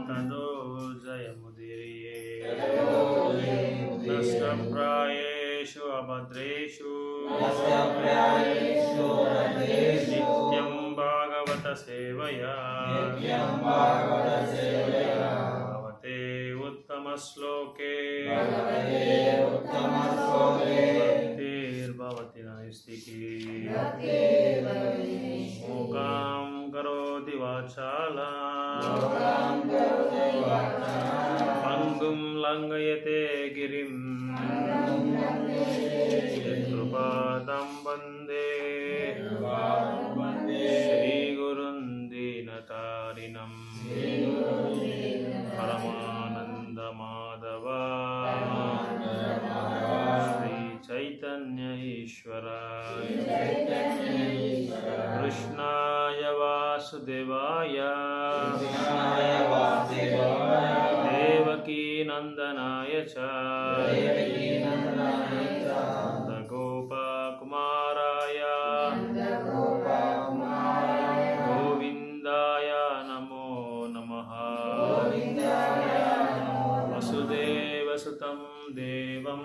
ततो जयमुदीरये नष्टप्रायेषु अभद्रेषु नित्यं भागवत सेवया भवते उत्तमश्लोके भक्तिर्भवति नैष्टिकी मूकां करोति वाचालां पङ्गुं लङ्घयते गिरिं यत्कृपातं वन्दे श्रीगुरुं दीनतारिणं परमानन्दमाधव श्रीचैतन्य ईश्वर कृष्णाय वासुदेवाय देवकी नन्दनाय च गोपकुमाराय गोविन्दाय नमो नमः वसुदेवसुतं देवं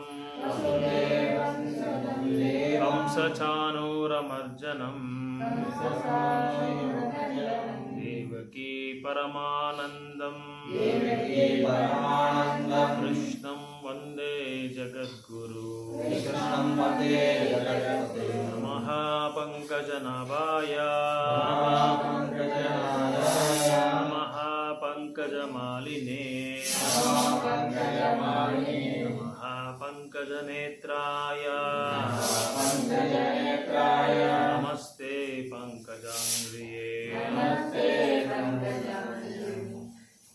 कंसचाणूरमर्जनं देवकी परमानन्दं कृष्णं वन्दे जगद्गुरु नमः पङ्कजनाभाय नमः पङ्कजमालिने नमः पङ्कजनेत्राय नमस्ते पङ्कजाङ्घ्रिये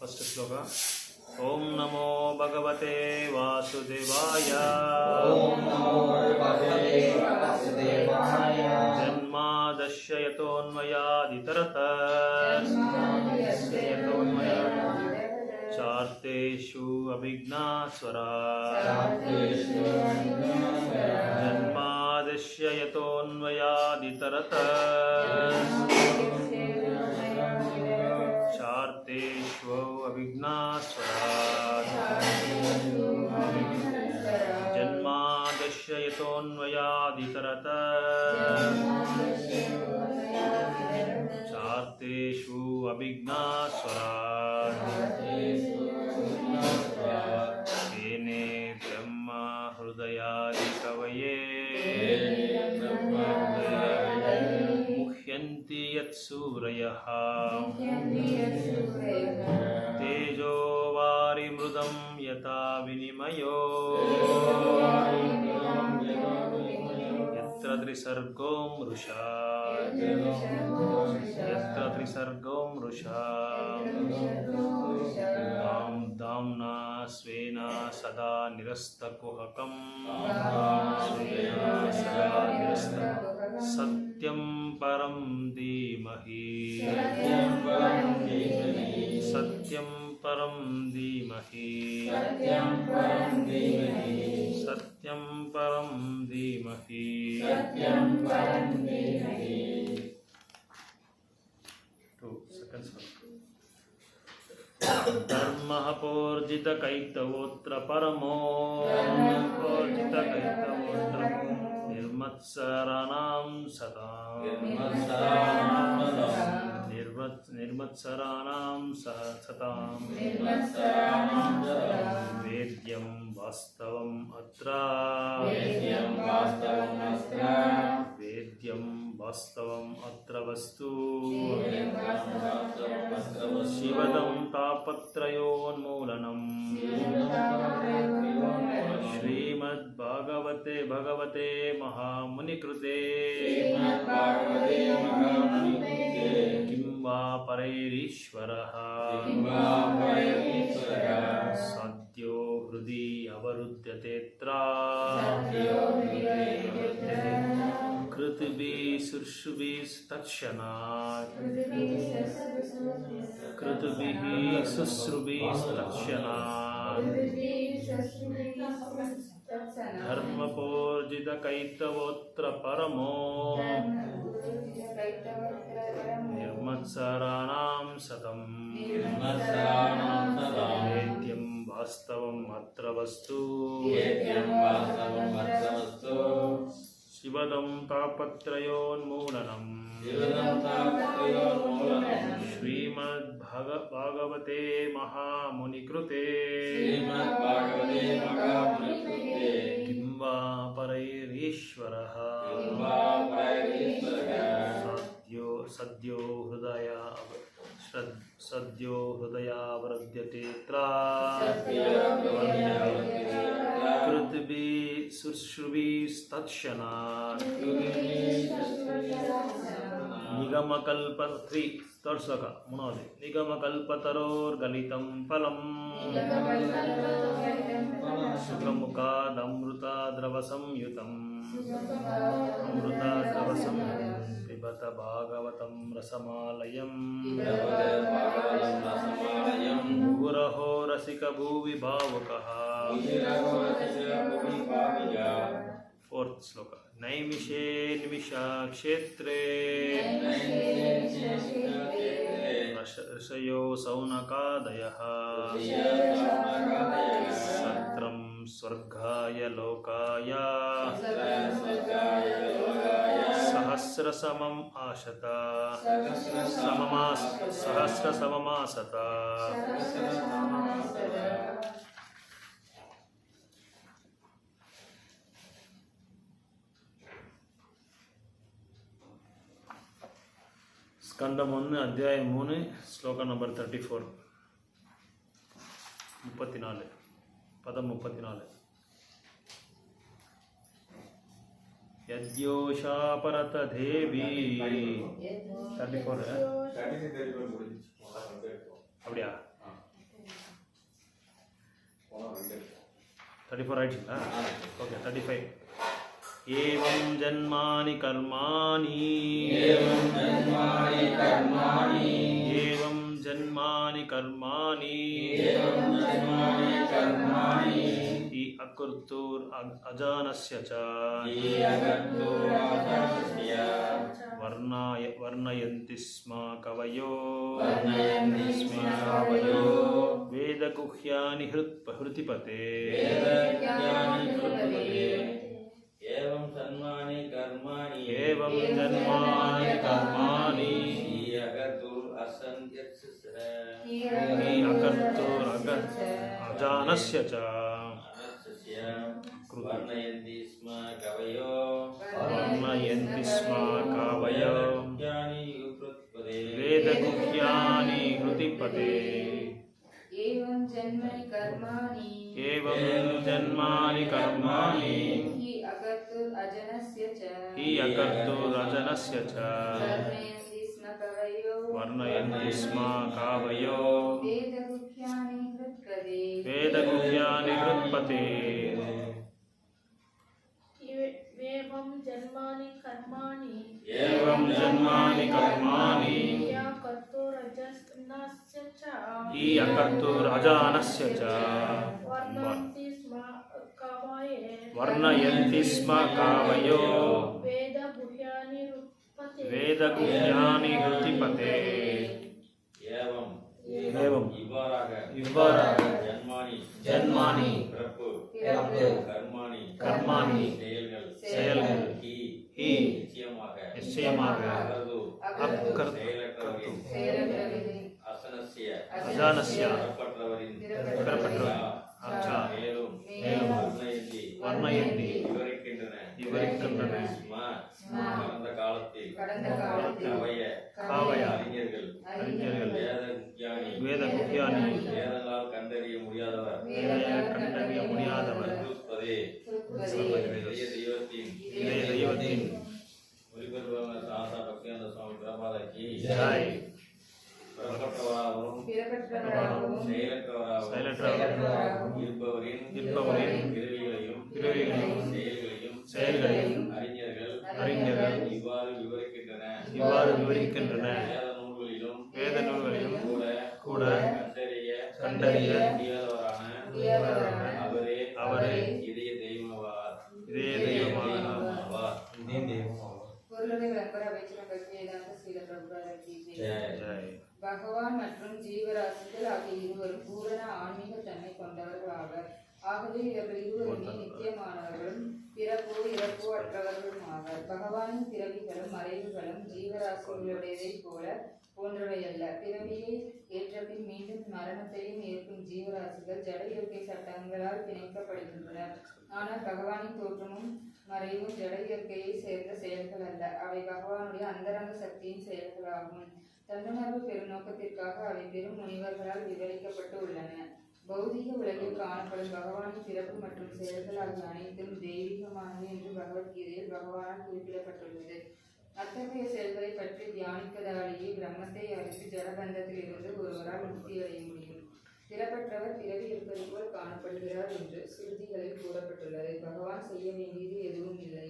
फस्ट श्लोक ओम नमो भगवते वासुदेवाय जन्मादस्य चार्तेषु अभिज्ञास्वराट् जन्मादस्य चार्तेषु अभिज्ञास्वराट् जन्मादस्य चार्तेषु अभिज्ञास्वराट् तेने ब्रह्म हृदयादि कवये मुह्यन्ति यत्सूरयः तेजो वारिमृदं यथा विनिमयो यत्र त्रिसर्गो मृषा दाम्ना स्वेन सदा निरस्तकुहकं सत्यं परं धीमहि सत्यं परं धीमहि सत्यं परं धीमहि 2 seconds धर्मपोर्जितकैतवोऽत्र परमो निर्मत्सराणां सतां निर्मत्सराणां सतां वेद्यं वास्तवम् अत्र वेद्यं वास्तवम् अत्र वस्तु शिवदं तापत्रयोन्मूलनम् श्रीमद्भागवते भगवते महामुनिकृते किं वा परैरीश्वरः सद्यो हृदि अवरुध्यतेऽत्र कृतिभिः शुश्रूभिस्तत्क्षणात् धर्मपोर्जितकैतवोऽत्र परमो निर्मत्सराणां सतं वेद्यं वास्तवम् अत्र वस्तु शिवदं तापत्रयोन्मूलनम् श्रीमद्भागवते महामुनिकृते किं वा परैरीश्वरः सद्यो हृदयावरुध्यतेऽत्र कृद्भिः शुश्रूभिस्तत्क्षणात् निगमकल्पत्री third sloka மூணாவது निगमकल्पतरोर्गलितं फलम् सुखमुखादमृताद्रवसंयुतम् पिबत भागवतं रसमालयम् मुहुरहो रसिकभुवि भावुकः fourth sloka नैमिषे निमिषा क्षेत्रे ऋषयो सौनकादयः सत्रं स्वर्गाय लोकाय सहस्रसमम् आशत सहस्रसममासत ஸ்கந்தம் 1 அத்தியாயம் 3 ஸ்லோகம் நம்பர் 34 34 பதம் 34 யத்யோஷா பரத தேவி 34 அப்படியா 34 ஆயிடுச்சுங்களா ஓகே 35 एवं जन्मानि कर्माणि एवं जन्मानि कर्माणि हि अकुर्तुर् अजानस्य च वर्णयन्ति स्म कवयो वेदगुह्यानि हृतिपते एवं जन्मानि कर्माणि अजानस्य च वर्णयन्ति स्म कवयो वेदगुह्यानि हृतिपते एवं जन्मानि कर्माणि हि अकर्तुरजनस्य च वर्णयन्ति स्म कवयो वेदगुह्यानि हृत्पते एवं जन्मानि कर्माणि हि अकर्तुरजानस्य च वर्णयन्ति स्म कवयो वेदगुह्यानि हृतिपते एवं इव्वाराग जन्मानि कर्माणि செயல்கள் ही निश्चयமாக अजानस्य वर्णयन्ति विवरिக்கின்றன காவய அறிஞர்கள் வேதகுஹ்யானி வேதங்களால் கண்டறிய முடியாதவர் இதய தெய்வத்தின் ஒளிபெறுபவன சாசா பக்தியானந்த சுவாமி பிரபாதகி ஜெய் பிறப்பற்றவராகவும் செயலற்றவராகவும் இருப்பவரின் பிறவிகளையும் செயல்களையும் அறிஞர்கள் இவ்வாறு விவரிக்கின்றன வேத நூல்களிலும் கூட கண்டறிய முடியாதவரான அவரே இதய தெய்வமாவார் பொருளுடைய விளம்பர வைச்சிரம் பற்றி ஆகிய இருவரும் பூரண ஆன்மீக தன்மை கொண்டவர்களாவர். ஆகவே இவர்கள் இருவருமே நித்தியமானவர்களும் பிறப்போ இறப்போ அற்றவர்களும் ஆவர். பகவானின் பிறவிகளும் மறைவுகளும் ஜீவராசிகளுடையதைப் போன்றவை அல்ல. பிறவியை ஏற்றபின் மீண்டும் மரணத்தையும் ஏற்கும் ஜீவராசிகள் ஜட இயற்கை சட்டங்களால் பிணைக்கப்படுகின்றன. ஆனால் பகவானின் தோற்றமும் மறைவும் ஜட இயற்கையை சேர்ந்த செயல்கள் அல்ல. அவை பகவானுடைய அந்தரங்க சக்தியின் செயல்களாகும். தன்னுணர்வு பெருநோக்கத்திற்காக அவை பெரும் முனிவர்களால் விவரிக்கப்பட்டு உள்ளன. பௌதிக உலகில் காணப்படும் பகவானின் பிறப்பு மற்றும் செயல்கள் ஆகிய அனைத்தும் தெய்வீகமானது என்று பகவத்கீதையில் பகவானால் குறிப்பிடப்பட்டுள்ளது. அத்தகைய செயல்களை பற்றி தியானிப்பதாலேயே பிரம்மத்தை அறிந்து ஜடபந்தத்தில் இருந்து ஒருவரால் முக்தி அடைய முடியும். பிறப்பற்றவர் பிறவி இருப்பது போல் காணப்படுகிறார் என்று சுருதிகளில் கூறப்பட்டுள்ளது. பகவான் செய்ய வேண்டியது எதுவும் இல்லை.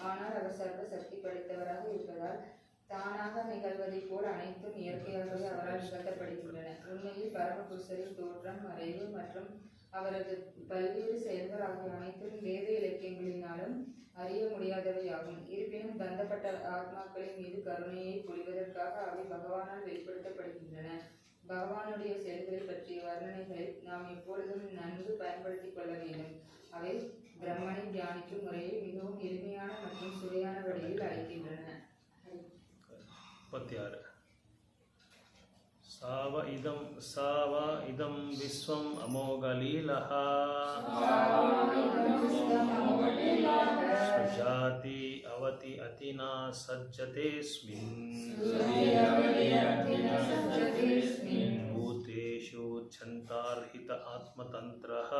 ஆனால் அவர் சர்வ சக்தி படைத்தவராக இருப்பதால் தானாக நிகழ்வதைப் போல் அனைத்தும் இயற்கையாகவே அவரால் நிகழ்த்தப்படுகின்றன. உண்மையில் பரமபுருஷரின் தோற்றம், மறைவு மற்றும் அவரது பல்வேறு செயல்கள் ஆகிய அனைத்தும் வேத இலக்கியங்களினாலும் அறிய முடியாதவையாகும். இருப்பினும் பந்தப்பட்ட ஆத்மாக்களின் மீது கருணையை பொழிவதற்காக அவை பகவானால் வெளிப்படுத்தப்படுகின்றன. பகவானுடைய செயல்களை பற்றிய வர்ணனைகளை நாம் எப்பொழுதும் நன்கு பயன்படுத்திக் கொள்ள வேண்டும். அவை பிரம்மனை தியானிக்கும் முறையை மிகவும் எளிமையான மற்றும் சுவையான வழியில் அளிக்கின்றன. 36 சாவ இதம் விஸ்வம் அமோகலீலஹ சுஜாதி அவதி அதினா சஜ்ஜதேஸ்மின் பூதேஷு சந்தார்ஹித ஆத்மதந்திரஹ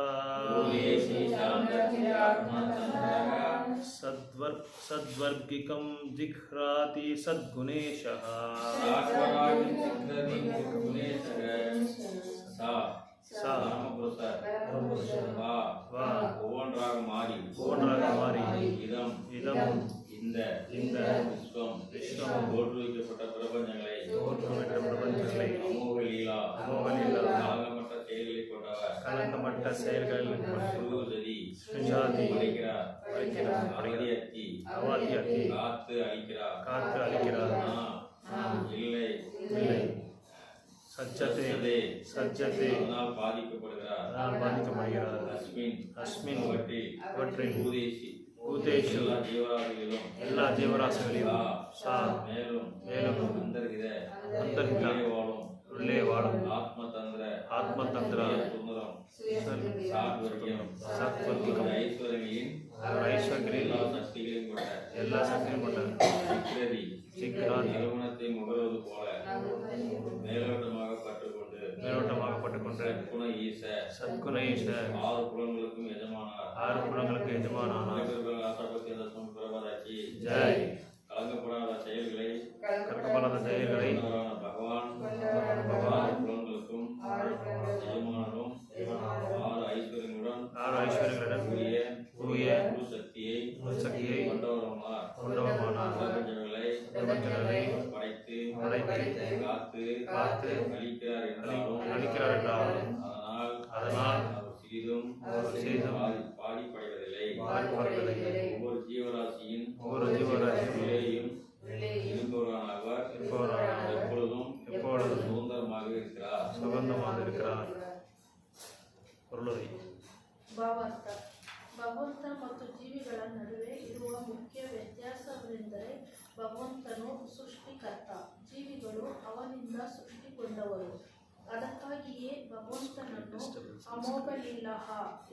சத்வர்கிகம் ஜிஹ்ராதி சத்குணேஷஹ ஒவ்வொன்றாக மாறி இதம் இந்த விஸ்வம் தோற்றுவிக்கப்பட்ட பிரபஞ்சங்களை கலங்கமற்ற செயல்களில் சுஜாதி அவாதியத்தி காத்து அளிக்கிறார். இல்லை சஜ்ஜதே பாதிக்கப்படுகிறார். அஸ்மின் அவற்றில் பூதேஷு எல்லா ஜீவராசிகளிலும் மேலும் உள்ளே வாழும் ஆத்மதந்திர சத்வர்கிகம் ஐஸ்வர்யங்களில் எல்லா சக்தியும் கொண்டது. நிறுவனத்தை முகர்வது போல மேலோட்டமாக பட்டுக்கொண்டு சத்குண ஈச 6 புலன்களுக்கும் எஜமானார். ஜெய். கலங்கப்படாத செயல்களை பகவான் புலன்களுக்கும் எஜமானரும் 6 ஐஸ்வர்யங்களுடன் கூடிய சக்தியை கொண்டவருமானார். பிரபஞ்சங்களை படைத்து காத்து அளிக்கிறார் என்றாலும் அதனால் சிறிதும் பாதிப்படைவதில்லை. ஒவ்வொரு ஜீவராசியின் உள்ளேயும் இருப்பவரான அவர் எப்பொழுதும் சுதந்திரமாக இருக்கிறார். பொருளுரை. ಭಗವಂತ ಮತ್ತು ಜೀವಿಗಳ ನಡುವೆ ಇರುವ ಮುಖ್ಯ ವ್ಯತ್ಯಾಸವೆಂದರೆ ಭಗವಂತನು ಸೃಷ್ಟಿಕರ್ತ, ಜೀವಿಗಳು ಅವನಿಂದ ಸೃಷ್ಟಿಗೊಂಡವರು. ಅದಕ್ಕಾಗಿಯೇ ಭಗವಂತನನ್ನು ಅಮೋಘಲೀಲಹ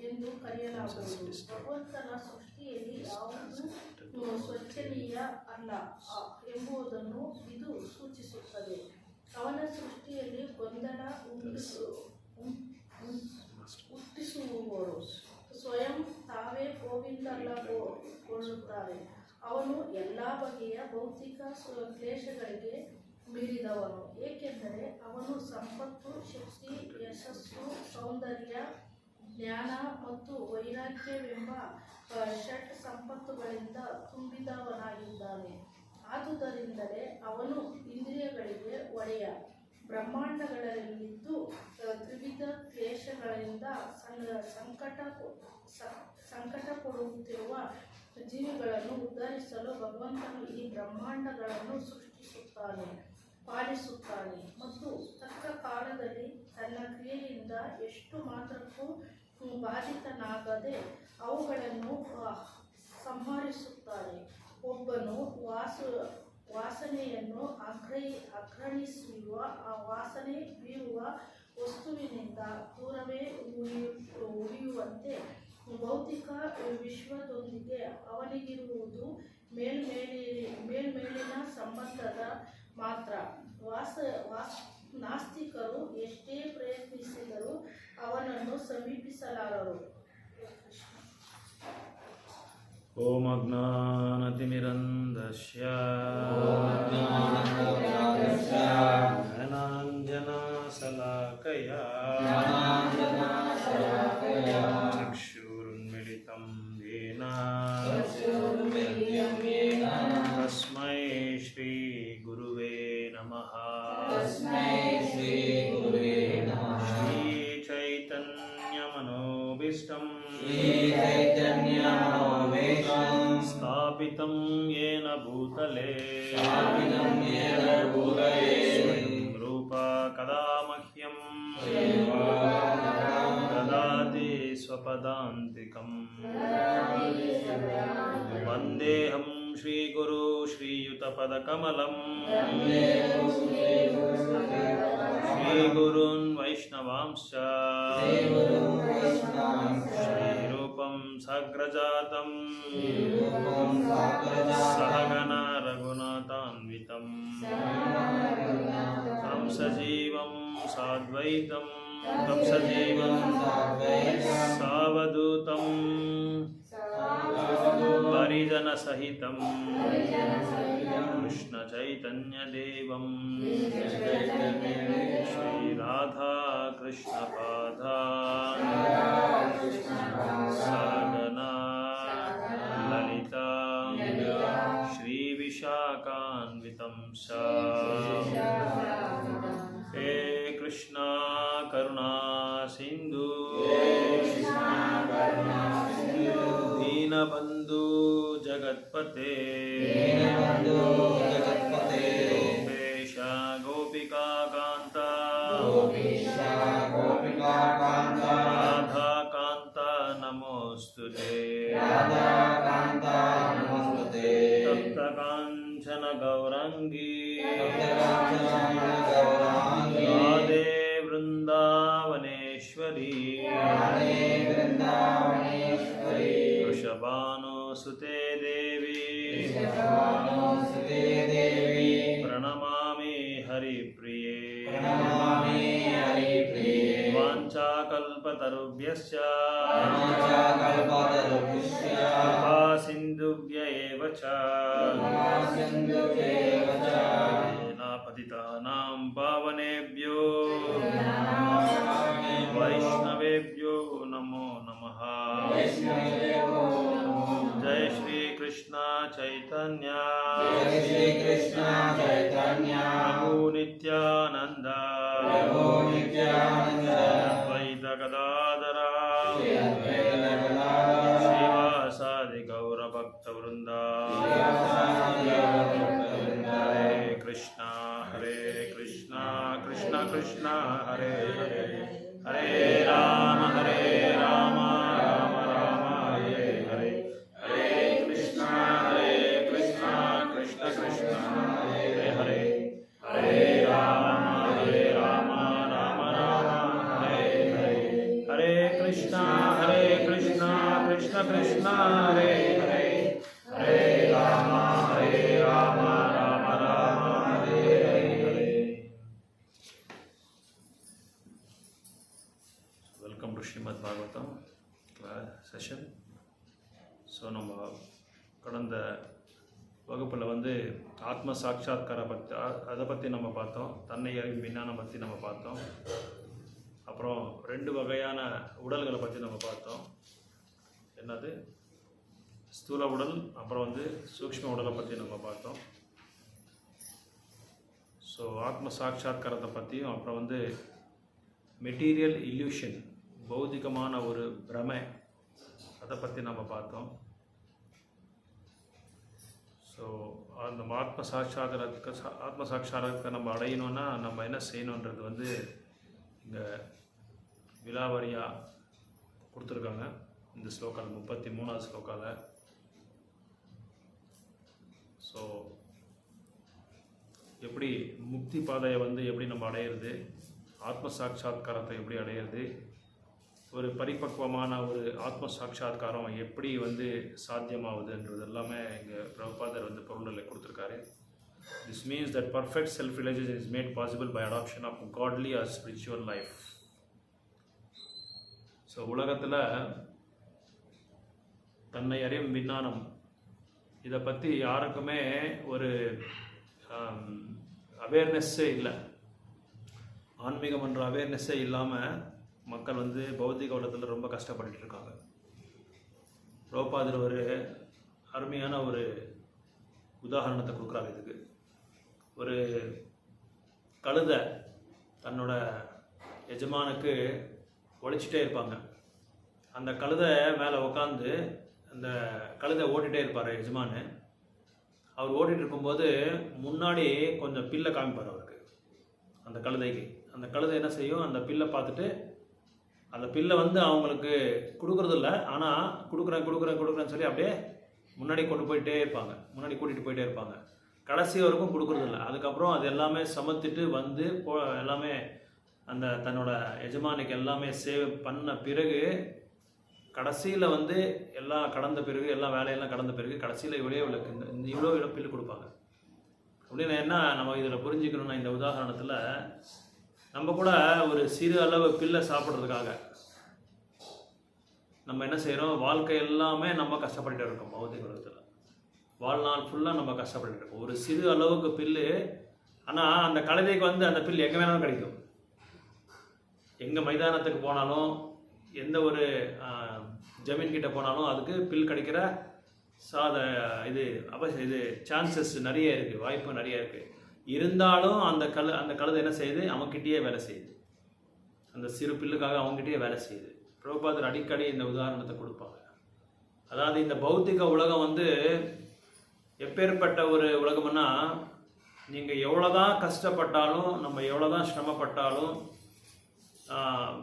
ಎಂದು ಕರೆಯಲಾಗುವುದು. ಭಗವಂತನ ಸೃಷ್ಟಿಯಲ್ಲಿ ಯಾವುದು ಸ್ವಚ್ಛನೀಯ ಅಲ್ಲ ಎಂಬುದನ್ನು ಇದು ಸೂಚಿಸುತ್ತದೆ. ಅವನ ಸೃಷ್ಟಿಯಲ್ಲಿ ಗೊಂದಲ ಹುಟ್ಟಿಸುವವರು ಸ್ವಯಂ ತಾವೇ ಗೋವಿಂದಲ್ಲಗೊಳ್ಳುತ್ತಾರೆ. ಅವನು ಎಲ್ಲ ಬಗೆಯ ಭೌತಿಕ ಕ್ಲೇಶಗಳಿಗೆ ಮೀರಿದವನು, ಏಕೆಂದರೆ ಅವನು ಸಂಪತ್ತು, ಶಕ್ತಿ, ಯಶಸ್ಸು, ಸೌಂದರ್ಯ, ಜ್ಞಾನ ಮತ್ತು ವೈರಾಗ್ಯವೆಂಬ ಷಟ್ ಸಂಪತ್ತುಗಳಿಂದ ತುಂಬಿದವನಾಗಿದ್ದಾನೆ. ಆದುದರಿಂದಲೇ ಅವನು ಇಂದ್ರಿಯಗಳಿಗೆ ಒಡೆಯ. ಬ್ರಹ್ಮಾಂಡಗಳಲ್ಲಿದ್ದು ತ್ರಿವಿಧ ಕ್ಲೇಶಗಳಿಂದ ಸಂಕಟ ಕೊಡುತ್ತಿರುವ ಜೀವಿಗಳನ್ನು ಉದ್ಧರಿಸಲು ಭಗವಂತನು ಈ ಬ್ರಹ್ಮಾಂಡಗಳನ್ನು ಸೃಷ್ಟಿಸುತ್ತಾನೆ, ಪಾಲಿಸುತ್ತಾನೆ ಮತ್ತು ತಕ್ಕ ಕಾಲದಲ್ಲಿ ತನ್ನ ಕ್ರಿಯೆಯಿಂದ ಎಷ್ಟು ಮಾತ್ರಕ್ಕೂ ಬಾಧಿತನಾಗದೆ ಅವುಗಳನ್ನು ಸಂಹರಿಸುತ್ತಾನೆ. ಒಬ್ಬನು ವಾಸನೆಯನ್ನು ಅಗ್ರಣಿಸುವ ವಾಸನೆ ಬೀರುವ ವಸ್ತುವಿನಿಂದ ದೂರವೇ ಉಳಿಯುವಂತೆ ಭೌತಿಕ ವಿಶ್ವದೊಂದಿಗೆ ಅವನಿಗಿರುವುದು ಮೇಲ್ಮೇಲಿನ ಸಂಬಂಧದ ಮಾತ್ರ. ನಾಸ್ತಿಕರು ಎಷ್ಟೇ ಪ್ರಯತ್ನಿಸಿದರೂ ಅವನನ್ನು ಸಮೀಪಿಸಲಾರರು. ಓಂ ಅಜ್ಞಾನತಿಮಿರಂಧಸ್ಯ ಜ್ಞಾನಾಂಜನಶಲಾಕಯಾ ಚಕ್ಷುರುನ್ಮಿಲಿತಂ ಯೇನ ತಸ್ಮೈ ಶ್ರೀ ಗುರುವೇ ನಮಃ. ಶ್ರೀ ಚೈತನ್ಯಮನೋಭೀಷ್ಟಂ ಸ್ಥಾಪಿತಂ ಯೇನ ಭೂತಲೆ ಸ್ವಯಂ ರೂಪ ಕದಾ ಮಹ್ಯಂ ದದಾತಿ ಸ್ವಪದಾಂತಿಕಂ. ವಂದೇಹಂ ಶ್ರೀಗುರು ಶ್ರೀಯುತಪದಕಮಲಂ ಶ್ರೀಗುರುನ್ ವೈಷ್ಣವಾಂಶ್ಚ ಶ್ರೀರೂಪಂ ಸಗ್ರಜಾತಂ ಸಹಗಣ ರಘುನಾಥಾನ್ವಿತಂ तं सजीवं साद्वैतं सावधूतं परिजनसहितं कृष्णचैतन्यदेवं श्रीराधा कृष्णपादान् सहगना ललिता श्रीविशाखान्वितं सा. हे कृष्णा करुणा सिंधु दीनबंधु जगत्पते गोपेश गोपिका कांता राधा कांता नमोस्तुते तप्त कांचन गौरांगी राधे वृंदावनेश्वरी वृषभानुसुते देवी प्रणमामि हरिप्रिये. वाञ्छाकल्पतरुभ्यश्च कृपा सिन्धुभ्य एव च पतितानां पावनेभ्यो वैष्णवेभ्यो नमो नमः. जय श्री कृष्ण चैतन्य प्रभु नित्यानंद अद्वैत गदाधर श्रीवासादि गौर भक्त वृंदा. Hare Krishna Krishna Krishna Hare Hare Hare Ram Ram Ram Hare Hare. Hare Krishna Krishna Krishna Hare Hare Hare Ram Ram Ram Hare Hare. Hare Krishna Krishna Krishna Hare Hare Hare Ram Ram Ram Hare Hare. Welcome to Srimad Bhagavatam session. So நம்ம கடந்த வகுப்பில் வந்து ஆத்ம சாட்சாத்கார பற்றி அதை பற்றி நம்ம பார்த்தோம். தன்னை அறியும் விஞ்ஞானம் பற்றி நம்ம பார்த்தோம். அப்புறம் 2 வகையான உடல்களை பற்றி நம்ம பார்த்தோம். என்னது ஸ்தூல உடல், அப்புறம் வந்து சூக்ஷ்ம உடலை பற்றி நம்ம பார்த்தோம். ஸோ ஆத்ம சாட்சாத்காரத்தை பற்றியும், அப்புறம் வந்து மெட்டீரியல் இல்யூஷன், பௌதிகமான ஒரு பிரமை, அதை பற்றி நம்ம பார்த்தோம். ஸோ அந்த ஆத்ம சாட்சாத்காரத்தை நம்ம அடையணும்னா நம்ம என்ன செய்யணுன்றது வந்து இங்கே விலாவரியாக கொடுத்துருக்காங்க இந்த ஸ்லோக்கால் 33வது ஸ்லோக்காவில். ஸோ எப்படி முக்தி பாதையை வந்து எப்படி நம்ம அடையிறது, ஆத்ம சாட்சாத்காரத்தை எப்படி அடையிறது, ஒரு பரிபக்குவமான ஒரு ஆத்ம சாட்சாத்காரம் எப்படி வந்து சாத்தியமாகுதுன்றது எல்லாமே இங்கே பிரபுபாதர் வந்து பொருளில் கொடுத்துருக்காரு. This means that perfect self realization is made possible by adoption of godly or spiritual life. So உலகத்தில் தன்னை அறியும் விஞ்ஞானம் இதை பற்றி யாருக்குமே ஒரு அவேர்னஸ்ஸே இல்லை. ஆன்மீகம் என்ற அவேர்னஸ்ஸே இல்லாமல் மக்கள் வந்து பௌத்திக உலகத்தில் ரொம்ப கஷ்டப்பட்டு இருக்காங்க. பிரபுபாதர் ஒரு அருமையான ஒரு உதாரணத்தை கொடுக்குறாங்க இதுக்கு. ஒரு கழுதை தன்னோட எஜமானுக்கு ஒழிச்சிட்டே இருப்பாங்க. அந்த கழுதை மேலே உட்காந்து அந்த கழுதை ஓட்டிகிட்டே இருப்பார் எஜமானு. அவர் ஓட்டிகிட்டு இருக்கும்போது முன்னாடி கொஞ்சம் பில்லை காமிப்பார் அவருக்கு, அந்த கழுதைக்கு. அந்த கழுதை என்ன செய்யும், அந்த பில்லை பார்த்துட்டு அந்த பில்லை வந்து அவங்களுக்கு கொடுக்குறதில்ல, ஆனால் கொடுக்குறேன்னு சொல்லி அப்படியே முன்னாடி கொண்டு போயிட்டே இருப்பாங்க, முன்னாடி கூட்டிகிட்டு போயிட்டே இருப்பாங்க. கடைசி வரைக்கும் கொடுக்குறதில்ல. அதுக்கப்புறம் அது எல்லாமே சமத்துட்டு வந்து எல்லாமே அந்த தன்னோட எஜமானுக்கு எல்லாமே சேவ் பண்ண பிறகு கடைசியில் வந்து எல்லாம் கடந்த பிறகு, எல்லா வேலையெல்லாம் கடந்த பிறகு கடைசியில் இவ்வளோ பில்லு கொடுப்பாங்க. அப்படின்னு என்ன நம்ம இதில் புரிஞ்சுக்கணும்னா, இந்த உதாரணத்தில் நம்ம கூட ஒரு சிறு அளவு பில்லை சாப்பிட்றதுக்காக நம்ம என்ன செய்கிறோம், வாழ்க்கை எல்லாமே நம்ம கஷ்டப்பட்டு இருக்கோம். பௌத்திக உலகத்தில் வாழ்நாள் ஃபுல்லாக நம்ம கஷ்டப்பட்டு இருக்கோம். ஒரு சிறு அளவுக்கு பில்லு, ஆனால் அந்த கழுதைக்கு வந்து அந்த பில் எங்கே வேணாலும் கிடைக்கும். எங்கே மைதானத்துக்கு போனாலும், எந்த ஒரு ஜமீன் கிட்ட போனாலும் அதுக்கு பில் கிடைக்கிற இது சான்சஸ் நிறைய இருக்குது, வாய்ப்பு நிறைய இருக்குது. இருந்தாலும் அந்த கழுதை என்ன செய்யுது, அவங்ககிட்டயே வேலை செய்யுது. அந்த சிறு பில்லுக்காக அவங்ககிட்டயே வேலை செய்யுது. பிரபுபாதர் அடிக்கடி இந்த உதாரணத்தை கொடுப்பாங்க. அதாவது இந்த பௌத்திக உலகம் வந்து எப்பேற்பட்ட ஒரு உலகம்னா, நீங்கள் எவ்வளோதான் கஷ்டப்பட்டாலும், நம்ம எவ்வளோதான் சிரமப்பட்டாலும்,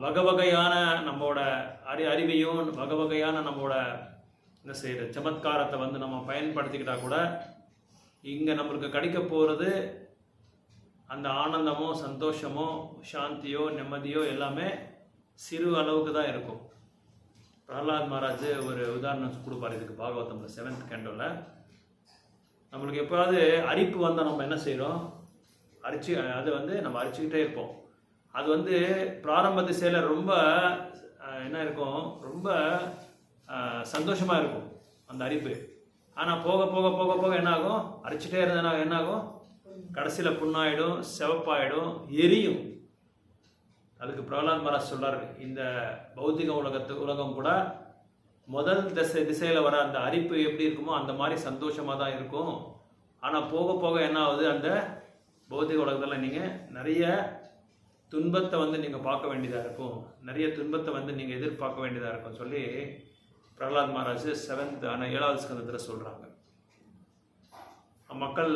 வகை வகையான நம்மளோட அறிவையும் வகை வகையான நம்மளோட என்ன செய்கிற சமத்காரத்தை வந்து நம்ம பயன்படுத்திக்கிட்டா கூட இங்கே நம்மளுக்கு கிடைக்க போகிறது அந்த ஆனந்தமோ சந்தோஷமோ சாந்தியோ நிம்மதியோ எல்லாமே சிறு அளவுக்கு தான் இருக்கும். பிரஹ்லாத் மகாராஜ் ஒரு உதாரணம் கொடுப்பார் இதுக்கு பாகவதம்ல 7th cantoல. நம்மளுக்கு எப்போயாவது அரிப்பு வந்தால் நம்ம என்ன செய்கிறோம், அது வந்து நம்ம அரிச்சுக்கிட்டே இருப்போம். அது வந்து பிராரம்ப திசையில் ரொம்ப என்ன இருக்கும், ரொம்ப சந்தோஷமாக இருக்கும் அந்த அரிப்பு. ஆனால் போக போக போக போக என்ன ஆகும், அரிச்சிட்டே இருந்ததுனா என்ன ஆகும், கடைசியில் புண்ணாயிடும், செவப்பாயிடும், எரியும். அதுக்கு பிரகலாத் மகாராஜ் சொல்றாரு, இந்த பௌத்திக உலகம் கூட முதல் திசையில் வர அந்த அரிப்பு எப்படி இருக்குமோ அந்த மாதிரி சந்தோஷமாக தான் இருக்கும். ஆனால் போக போக என்ன ஆகுது, அந்த பௌத்திக உலகத்தில் நீங்கள் நிறைய துன்பத்தை வந்து நீங்கள் பார்க்க வேண்டியதாக இருக்கும், நிறைய துன்பத்தை வந்து நீங்கள் எதிர்பார்க்க வேண்டியதாக இருக்கும் சொல்லி பிரகலாத் மகாராஜ் 7வது ஸ்கந்தத்தில் சொல்கிறாங்க. மக்கள்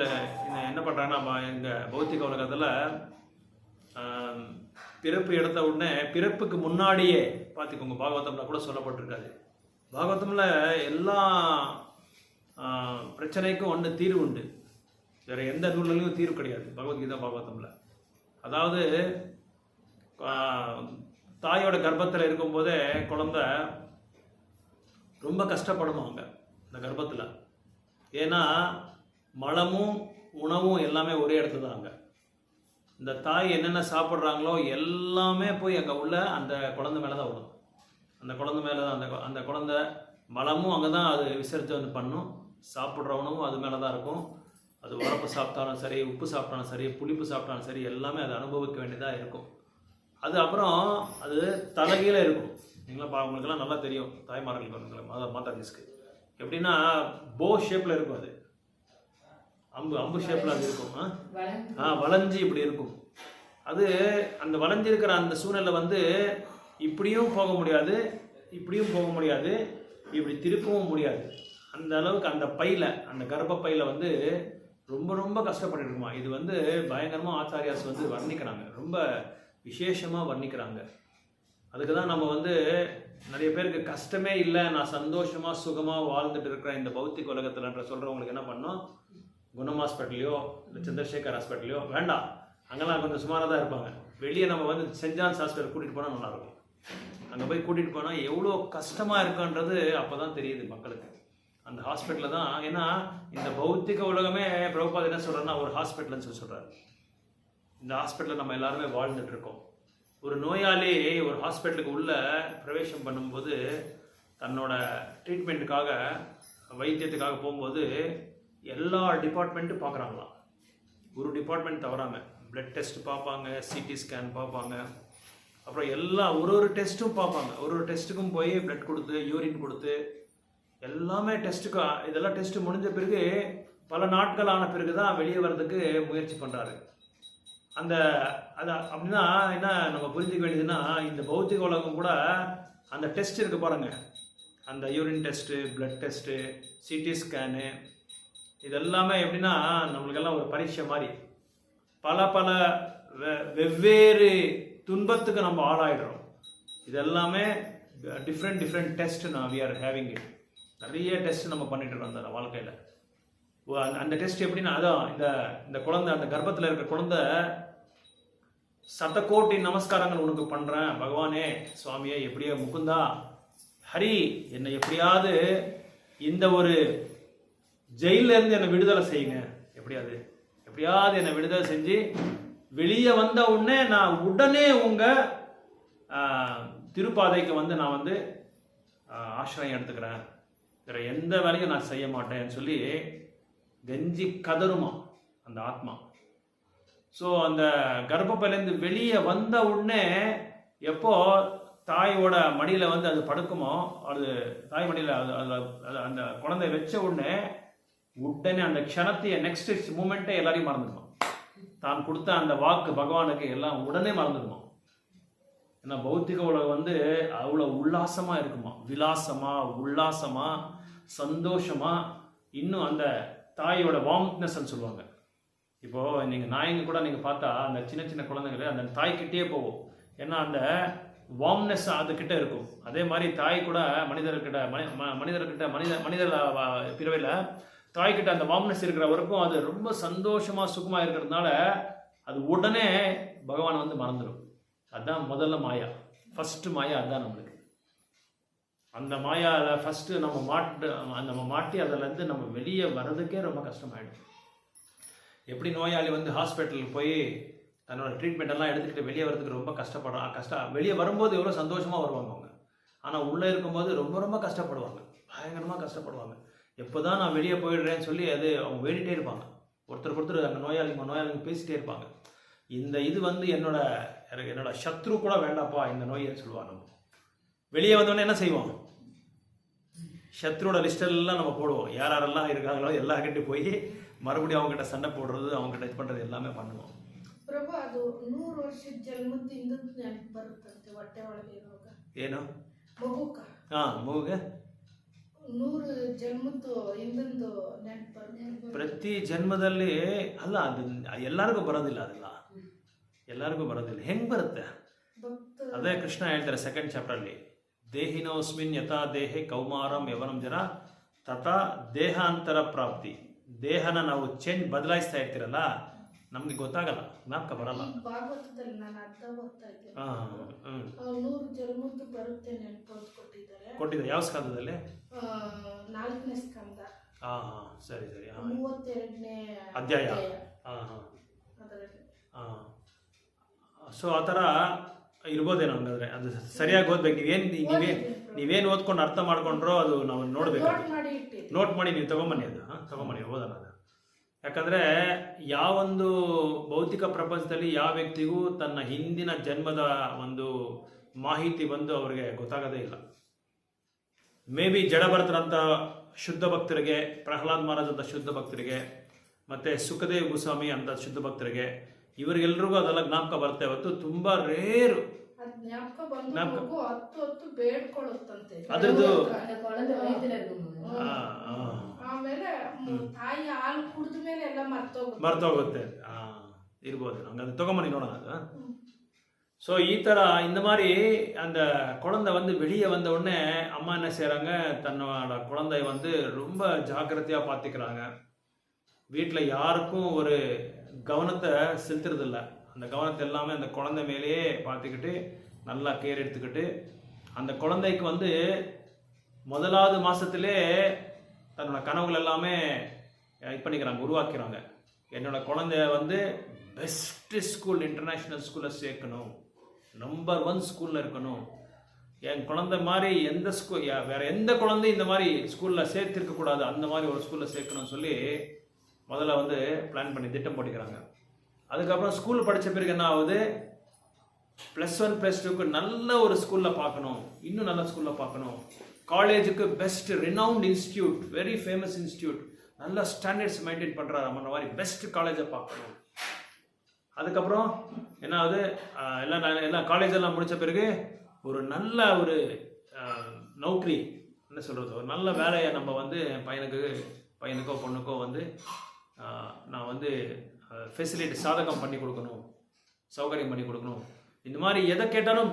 என்ன பண்ணுறாங்கன்னா, எங்கள் பௌத்திக உலகத்தில் பிறப்பு எடுத்த உடனே, பிறப்புக்கு முன்னாடியே பார்த்துக்கோங்க, பாகவதம்ல கூட சொல்லப்பட்டிருக்காது. பாகவதம்ல எல்லா பிரச்சனைக்கும் ஒன்று தீர்வு உண்டு, வேறு எந்த நூல்லையும் தீர்வு கிடையாது பகவத்கீதா பாகவதம்ல. அதாவது தாயோட கர்ப்பத்தில் இருக்கும்போதே குழந்தை ரொம்ப கஷ்டப்படுவாங்க இந்த கர்ப்பத்தில். ஏன்னா மலமும் உணவும் எல்லாமே ஒரே இடத்துல தான். அங்கே இந்த தாய் என்னென்ன சாப்பிட்றாங்களோ எல்லாமே போய் அங்கே உள்ள அந்த குழந்தை மேலே தான் விடும். அந்த குழந்தை மேலே தான் அந்த குழந்தை மலமும் அங்கே தான் அது விசர்ஜனை வந்து பண்ணும். சாப்பிட்ற உணவும் அது மேலே தான் இருக்கும். அது உரப்பு சாப்பிட்டாலும் சரி, உப்பு சாப்பிட்டாலும் சரி, புளிப்பு சாப்பிட்டாலும் சரி, எல்லாமே அதை அனுபவிக்க வேண்டியதாக இருக்கும். அது அப்புறம் அது தலைகீழ இருக்கும். நீங்களாம் உங்களுக்கெல்லாம் நல்லா தெரியும், தாய்மார்களுக்கு வந்து மாதாஜிஸ்க்கு எப்படின்னா போ ஷேப்பில் இருக்கும். அது அம்பு ஷேப்பில் அது இருக்கும். வளைஞ்சி இப்படி இருக்கும். அது அந்த வளைஞ்சிருக்கிற அந்த சூழ்நிலை வந்து இப்படியும் போக முடியாது, இப்படியும் போக முடியாது, இப்படி திருப்பவும் முடியாது. அந்த அளவுக்கு அந்த பையில், அந்த கர்ப்ப பையில் வந்து ரொம்ப ரொம்ப கஷ்டப்பட்டு இருக்குமா. இது வந்து பயங்கரமாக ஆச்சாரியாஸ் வந்து வர்ணிக்கிறாங்க, ரொம்ப விசேஷமாக வர்ணிக்கிறாங்க. அதுக்கு தான் நம்ம வந்து நிறைய பேருக்கு கஷ்டமே இல்லை, நான் சந்தோஷமாக சுகமாக வாழ்ந்துட்டு இருக்கிறேன் இந்த பௌத்திக உலகத்தில்ன்ற சொல்கிறவங்களுக்கு என்ன பண்ணோம், குணம் ஹாஸ்பிட்டலையோ இல்லை சந்திரசேகர் ஹாஸ்பிட்டலையோ வேண்டாம், அங்கெல்லாம் கொஞ்சம் சுமாராக தான் இருப்பாங்க. வெளியே நம்ம வந்து சென்ட் ஜான்ஸ் ஹாஸ்பிட்டல் கூட்டிகிட்டு போனால் நல்லாயிருக்கும். அங்கே போய் கூட்டிகிட்டு போனால் எவ்வளோ கஷ்டமாக இருக்குன்றது அப்போ தான் தெரியுது மக்களுக்கு. அந்த ஹாஸ்பிட்டலில் தான், ஏன்னா இந்த பௌத்திக உலகமே பிரபுபாத் என்ன சொல்கிறேன்னா ஒரு ஹாஸ்பிட்டல்னு சொல்லி சொல்கிறார். இந்த ஹாஸ்பிட்டலில் நம்ம எல்லாருமே வாழ்ந்துட்டு இருக்கோம். ஒரு நோயாளி ஒரு ஹாஸ்பிட்டலுக்கு உள்ளே பிரவேசம் பண்ணும்போது தன்னோட ட்ரீட்மெண்ட்டுக்காக வைத்தியத்துக்காக போகும்போது எல்லா டிபார்ட்மெண்ட்டும் பார்க்குறாங்களாம். ஒரு டிபார்ட்மெண்ட் தவறாங்க. பிளட் டெஸ்ட் பார்ப்பாங்க, சிடி ஸ்கேன் பார்ப்பாங்க, அப்புறம் எல்லா ஒரு டெஸ்ட்டும் பார்ப்பாங்க. ஒரு டெஸ்ட்டுக்கும் போய் பிளட் கொடுத்து யூரின் கொடுத்து எல்லாமே டெஸ்ட்டுக்கு, இதெல்லாம் டெஸ்ட்டு முடிஞ்ச பிறகு பல நாட்கள் ஆன பிறகு தான் வெளியே வர்றதுக்கு முயற்சி பண்ணுறாரு. அந்த அது அப்படின்னா என்ன நம்ம புரிஞ்சுக்க வேண்டியதுன்னா, இந்த பௌத்திக உலகம் கூட அந்த டெஸ்ட் இருக்கு பாருங்க, அந்த urine test, blood test, CT scan, இதெல்லாமே எப்படின்னா நம்மளுக்கெல்லாம் ஒரு பரீட்சை மாதிரி. பல பல வெவ்வேறு துன்பத்துக்கு நம்ம ஆளாயிடுறோம். இதெல்லாமே different test we are having it. நிறைய டெஸ்ட் நம்ம பண்ணிட்டு இருக்கோம் அந்த வாழ்க்கையில். அந்த டெஸ்ட் எப்படின்னா, அதான் இந்த குழந்தை, அந்த கர்ப்பத்தில் இருக்கிற குழந்தை சதகோட்டி நமஸ்காரங்கள் உனக்கு பண்ணுறேன் பகவானே, சுவாமியே, எப்படியோ முகுந்தா, ஹரி, என்னை எப்படியாவது இந்த ஒரு ஜெயிலேருந்து என்னை விடுதலை செய்யுங்க, எப்படியாவது என்னை விடுதலை செஞ்சு வெளியே வந்த உடனே நான் உடனே உங்கள் திருப்பாதைக்கு வந்து நான் வந்து ஆசிரியம் எடுத்துக்கிறேன், வேறு எந்த வேலையும் நான் செய்ய மாட்டேன்னு சொல்லி கெஞ்சி கதறுமா அந்த ஆத்மா. ஸோ அந்த கர்ப்பப்பையிலேருந்து வெளியே வந்த உடனே எப்போ தாயோட மடியில் வந்து அது படுக்குமோ, அது தாய் மடியில் அந்த குழந்தை வச்ச உடனே அந்த க்ஷணத்தைய நெக்ஸ்ட் மூமெண்ட்டே எல்லாரையும் மறந்துடுமா. தான் கொடுத்த அந்த வாக்கு பகவானுக்கு எல்லாம் உடனே மறந்துடுமா. ஏன்னா பௌத்திக உலகம் வந்து அவ்வளோ உல்லாசமாக இருக்குமா, உல்லாசமாக சந்தோஷமாக. இன்னும் அந்த தாயோட வார்ம்னஸ்ன்னு சொல்லுவாங்க. இப்போது நீங்கள் நாய்ங்க கூட நீங்கள் பார்த்தா அந்த சின்ன குழந்தைங்கள அந்த தாய்கிட்டே போகும். ஏன்னா அந்த வார்ம்னஸ் அதுக்கிட்ட இருக்கும். அதே மாதிரி தாய் கூட மனிதர் பிறவையில் தாய்கிட்ட அந்த வார்ம்னஸ் இருக்கிற வரைக்கும் அது ரொம்ப சந்தோஷமாக சுகமாக இருக்கிறதுனால அது உடனே பகவான் வந்து மறந்துடும். அதுதான் முதல்ல மாயா, ஃபஸ்ட்டு மாயா அதுதான் நம்மளுக்கு. அந்த மாயாவில் ஃபஸ்ட்டு நம்ம மாட்டி அதிலேருந்து நம்ம வெளியே வர்றதுக்கே ரொம்ப கஷ்டமாயிடும். எப்படி நோயாளி வந்து ஹாஸ்பிட்டலுக்கு போய் தன்னோட ட்ரீட்மெண்ட் எல்லாம் எடுத்துக்கிட்டு வெளியே வரதுக்கு ரொம்ப வெளியே வரும்போது எவ்வளோ சந்தோஷமாக வருவாங்க அவங்க. ஆனால் உள்ளே இருக்கும்போது ரொம்ப கஷ்டப்படுவாங்க, பயங்கரமாக கஷ்டப்படுவாங்க. எப்போ தான் நான் வெளியே போயிடுறேன்னு சொல்லி அது அவங்க வேண்டிகிட்டே இருப்பாங்க. ஒருத்தர் அந்த நோயாளிங்க பேசிகிட்டே இருப்பாங்க. இந்த இது வந்து என்னோட சத்ரு கூட வேண்டாப்பா இந்த நோயை சொல்லுவாங்க. நம்ம வெளியே வந்தோடனே என்ன செய்வோம், சத்ருவோட லிஸ்டெல்லாம் நம்ம போடுவோம். யாரெல்லாம் இருக்காங்களோ எல்லாருக்கிட்டையும் போய் மறுபடியும் அவங்ககிட்ட சண்டை போடுறது, அவங்ககிட்ட இது பண்ணுறது எல்லாமே பண்ணுவோம். ಪ್ರಭು ಅದು 100 ವರ್ಷದ ಜನ್ಮದಿಂದ ನೆನಪು ಬರುತ್ತಂತೆ ಹೊಟ್ಟೆ ಒಳಗೆ ಇರುವಾಗ. ಏನು ಮಗುಕ? ಮಗುಗೆ 100 ಜನ್ಮದ್ದು ಹಿಂದಿಂದು ನೆನಪು ಬರುತ್ತೆ. ಪ್ರತಿ ಜನ್ಮದಲ್ಲಿ ಅಲ್ಲ, ಅದು ಎಲ್ಲರಿಗೂ ಬರೋದಿಲ್ಲ. ಅದೆಲ್ಲ ಎಲ್ಲರಿಗೂ ಬರೋದಿಲ್ಲ. ಹೆಂಗೆ ಬರುತ್ತೆ? ಅದೇ ಕೃಷ್ಣ ಹೇಳ್ತಾರೆ ಸೆಕೆಂಡ್ ಚಾಪ್ಟರ್ಲಿ, ದೇಹಿನೋಸ್ಮಿನ್ ಯಥಾ ದೇಹೆ ಕೌಮಾರಂ ಯವನಂ ಜರ ತಥಾ ದೇಹಾಂತರ ಪ್ರಾಪ್ತಿ. ದೇಹನ ನಾವು ಬದಲಾಯಿಸ್ತಾ ಇರ್ತೀರಲ್ಲ, ನಮ್ಗೆ ಗೊತ್ತಾಗಲ್ಲ, ಜ್ಞಾಪಕ ಬರಲ್ಲ. ಭಾಗವತದಲ್ಲಿ ನಾನು ಅರ್ಥ ಓದ್ತಾ ಇದ್ದೆ. 100 ಜನ್ಮದ್ದು ಬರುತ್ತೆ ನೆನಪು ಕೊಟ್ಟಿದ್ದಾರೆ. ಯಾವ ಸ್ಕಂದದಲ್ಲಿ? 4ನೇ ಸ್ಕಂದ. ಸರಿ 32ನೇ ಅಧ್ಯಾಯ. ಸೊ ಆ ಥರ ಇರ್ಬೋದೇನೋ. ಹಂಗಾದ್ರೆ ಅದು ಸರಿಯಾಗಿ ಓದ್ಬೇಕು. ನೀವೇನು ಓದ್ಕೊಂಡು ಅರ್ಥ ಮಾಡ್ಕೊಂಡ್ರೋ ಅದು ನಾವು ನೋಡ್ಬೇಕು. ನೋಟ್ ಮಾಡಿ ನೀವು ತಗೊಂಬನ್ನಿ, ತಗೊಂಬನ್ನಿ, ಓದೋಣ ಅದು. ಯಾಕಂದರೆ ಯಾವೊಂದು ಭೌತಿಕ ಪ್ರಪಂಚದಲ್ಲಿ ಯಾವ ವ್ಯಕ್ತಿಗೂ ತನ್ನ ಹಿಂದಿನ ಜನ್ಮದ ಒಂದು ಮಾಹಿತಿ ಬಂದು ಅವರಿಗೆ ಗೊತ್ತಾಗೋದೇ ಇಲ್ಲ. ಮೇ ಬಿ ಜಡಭರತರಂಥ ಶುದ್ಧ ಭಕ್ತರಿಗೆ, ಪ್ರಹ್ಲಾದ್ ಮಹಾರಾಜ್ ಅಂತ ಶುದ್ಧ ಭಕ್ತರಿಗೆ, ಮತ್ತು ಸುಖದೇವ್ ಗೋಸ್ವಾಮಿ ಅಂತ ಶುದ್ಧ ಭಕ್ತರಿಗೆ, ಇವರಿಗೆಲ್ರಿಗೂ ಅದೆಲ್ಲ ಜ್ಞಾಪಕ ಬರುತ್ತೆ. ಹೊತ್ತು ತುಂಬ ರೇರು ಅದ್ರದ್ದು. ಆಮೇಲೆ ತಾಯಿ ಹಾಲು ಕುಡಿದ ಮೇಲೆ ಎಲ್ಲ ಮರ್ತೋಗುತ್ತೆ. ಇರ್ಬೋದು. ಹಂಗಂದ್ರೆ ತಗೊಂಬನ್ನಿ ನೋಡೋಣ ಅದು. ஸோ இந்த மாதிரி அந்த குழந்தை வந்து வெளியே வந்த உடனே அம்மா என்ன செய்கிறாங்க, தன்னோட குழந்தைய வந்து ரொம்ப ஜாக்கிரதையாக பார்த்துக்கிறாங்க. வீட்டில் யாருக்கும் ஒரு கவனத்தை செலுத்துறதில்ல. அந்த கவனத்தை எல்லாமே அந்த குழந்தை மேலேயே பார்த்துக்கிட்டு நல்லா கேர் எடுத்துக்கிட்டு, அந்த குழந்தைக்கு வந்து முதலாவது மாதத்திலே தன்னோட கனவுகள் எல்லாமே இது பண்ணிக்கிறாங்க, உருவாக்கிறாங்க. என்னோட குழந்தைய வந்து பெஸ்ட்டு ஸ்கூல், இன்டர்நேஷ்னல் ஸ்கூலில் சேர்க்கணும், நம்பர் 1 ஸ்கூலில் இருக்கணும், என் குழந்தை மாதிரி எந்த ஸ்கூல் வேறு எந்த குழந்தையும் இந்த மாதிரி ஸ்கூலில் சேர்த்திருக்கக்கூடாது, அந்த மாதிரி ஒரு ஸ்கூலில் சேர்க்கணும்னு சொல்லி முதல்ல வந்து பிளான் பண்ணி திட்டம் போட்டுக்கிறாங்க. அதுக்கப்புறம் ஸ்கூல் படித்த பிறகு என்ன ஆகுது, +1 +2க்கு நல்ல ஒரு ஸ்கூலில் பார்க்கணும், இன்னும் நல்ல ஸ்கூலில் பார்க்கணும். காலேஜுக்கு best renowned institute, very famous institute, நல்ல ஸ்டாண்டர்ட்ஸ் மெயின்டைன் பண்ணுறாரு அந்த மாதிரி பெஸ்ட் காலேஜை பார்க்கணும். அதுக்கப்புறம் என்ன ஆகுது, எல்லாம் காலேஜ் எல்லாம் முடித்த பிறகு ஒரு நல்ல ஒரு நௌக்கரி, என்ன சொல்கிறது, ஒரு நல்ல வேலையை நம்ம வந்து பையனுக்கோ பொண்ணுக்கோ வந்து நான் வந்து ஃபெசிலிட்டி சாதகம் பண்ணி கொடுக்கணும், சௌகரியம் பண்ணி கொடுக்கணும். இந்த மாதிரி எதை கேட்டாலும்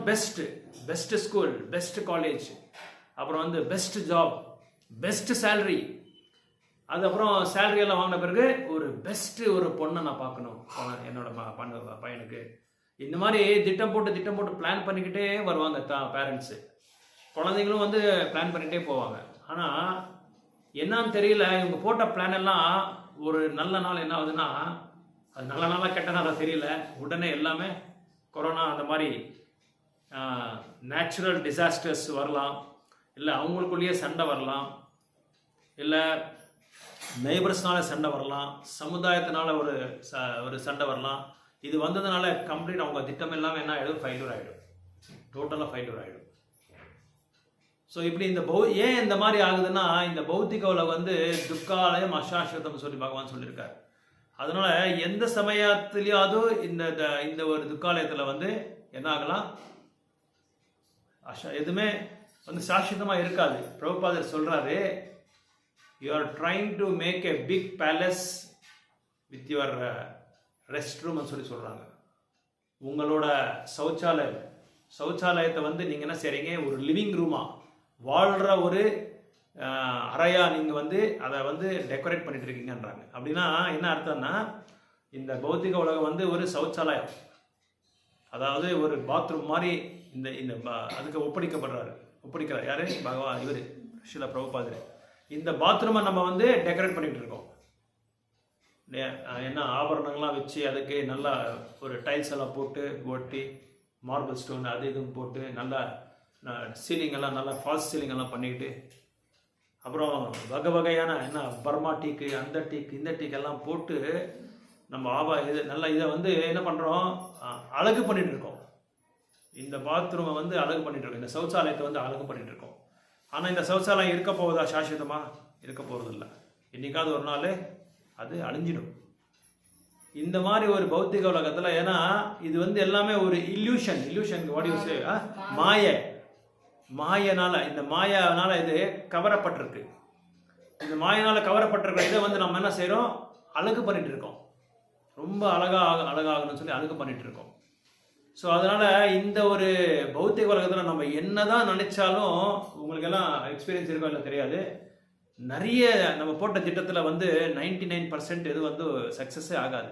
பெஸ்ட் ஸ்கூல், பெஸ்ட் காலேஜ், அப்புறம் வந்து பெஸ்ட் ஜாப், பெஸ்ட் சேலரி. அதுக்கப்புறம் சேலரி எல்லாம் வாங்கின பிறகு ஒரு பெஸ்ட்டு ஒரு பொண்ணை நான் பார்க்கணும் என்னோட பையனுக்கு. இந்த மாதிரி திட்டம் போட்டு பிளான் பண்ணிக்கிட்டே வருவாங்க பேரண்ட்ஸு. குழந்தைங்களும் வந்து பிளான் பண்ணிகிட்டே போவாங்க. ஆனால் என்னன்னு தெரியல, இவங்க போட்ட பிளான் எல்லாம் ஒரு நல்ல நாள் என்ன ஆகுதுன்னா, அது நல்ல நாளாக கெட்ட நாளாக தெரியல, உடனே எல்லாமே கொரோனா அந்த மாதிரி நேச்சுரல் டிசாஸ்டர்ஸ் வரலாம், இல்லை அவங்களுக்குள்ளேயே சண்டை வரலாம், இல்லை நெய்பர்ஸ்னால சண்டை வரலாம், சமுதாயத்தினால ஒரு சண்டை வரலாம். இது வந்ததுனால கம்ப்ளீட் அவங்க திட்டம் எல்லாமே என்ன ஆகிடும், ஃபெயிலியர் ஆகிடும், டோட்டலாக ஃபெயிலியர் ஆகிடும். ஸோ இப்படி ஏன் இந்த மாதிரி ஆகுதுன்னா, இந்த பௌத்திக உலகம் வந்து துக்காலயம் அசாஸ்வதம் சொல்லி பகவான் சொல்லியிருக்காரு. அதனால எந்த சமயத்திலேயாவது இந்த ஒரு துக்காலயத்தில் வந்து என்ன ஆகலாம், எதுவுமே வந்து சாஸ்வதமாக இருக்காது. பிரபுபாதர் சொல்கிறாரு, you are trying to make a big palace with your rest ரூம்னு சொல்கிறாங்க. உங்களோட சௌச்சாலயத்தை வந்து நீங்கள் என்ன செய்கிறீங்க, ஒரு லிவிங் ரூமாக வாழ்கிற ஒரு அறையா நீங்கள் வந்து அதை வந்து டெக்கரேட் பண்ணிட்டு இருக்கீங்கன்றாங்க. அப்படின்னா என்ன அர்த்தம்னா, இந்த பௌத்திக உலகம் வந்து ஒரு சௌச்சாலயம், அதாவது ஒரு பாத்ரூம் மாதிரி அதுக்கு ஒப்படைக்கிறார் யாரு, பகவான் இவர் ஸ்ரீல பிரபுபாதர். இந்த பாத்ரூமை நம்ம வந்து டெக்கரேட் பண்ணிட்டு இருக்கோம். என்ன ஆபரணங்கள்லாம் வச்சு அதுக்கு நல்லா ஒரு டைல்ஸ் எல்லாம் போட்டு ஒட்டி மார்பிள் ஸ்டோன் அது இதுவும் போட்டு நல்லா சீலிங் எல்லாம் நல்லா ஃபால்ஸ் சீலிங் எல்லாம் பண்ணிக்கிட்டு, அப்புறம் வகையான என்ன பர்மா டீக்கு, அந்த டீக்கு, இந்த டீக்கு எல்லாம் போட்டு நம்ம இதை வந்து என்ன பண்ணுறோம், அழகு பண்ணிட்டு இருக்கோம். இந்த பாத்ரூமை வந்து அழகு பண்ணிட்டு இருக்கோம், இந்த சௌச்சாலயத்தை வந்து அழகு பண்ணிட்டு இருக்கோம். ஆனால் இந்த சௌச்சாலயம் இருக்க போவதா, சாஸ்வதமாக இருக்க போகிறது இல்லை. என்னைக்காவது ஒரு நாள் அது அழிஞ்சிடும். இந்த மாதிரி ஒரு பௌத்திக உலகத்தில், ஏன்னா இது வந்து எல்லாமே ஒரு இல்யூஷன் மாயனால, இந்த மாயனால இது கவரப்பட்டிருக்கு. இந்த மாயனால கவரப்பட்டிருக்கிற இதை வந்து நம்ம என்ன செய்கிறோம், அழகு பண்ணிட்டு இருக்கோம், ரொம்ப அழகாகணும்னு சொல்லி அழகு பண்ணிட்டு இருக்கோம். ஸோ அதனால இந்த ஒரு பௌத்திக உலகத்தில் நம்ம என்னதான் நினைச்சாலும், உங்களுக்கு எல்லாம் எக்ஸ்பீரியன்ஸ் இருக்கோ இல்லை தெரியாது, நிறைய நம்ம போட்ட திட்டத்தில் வந்து 99% இது வந்து சக்ஸஸே ஆகாது.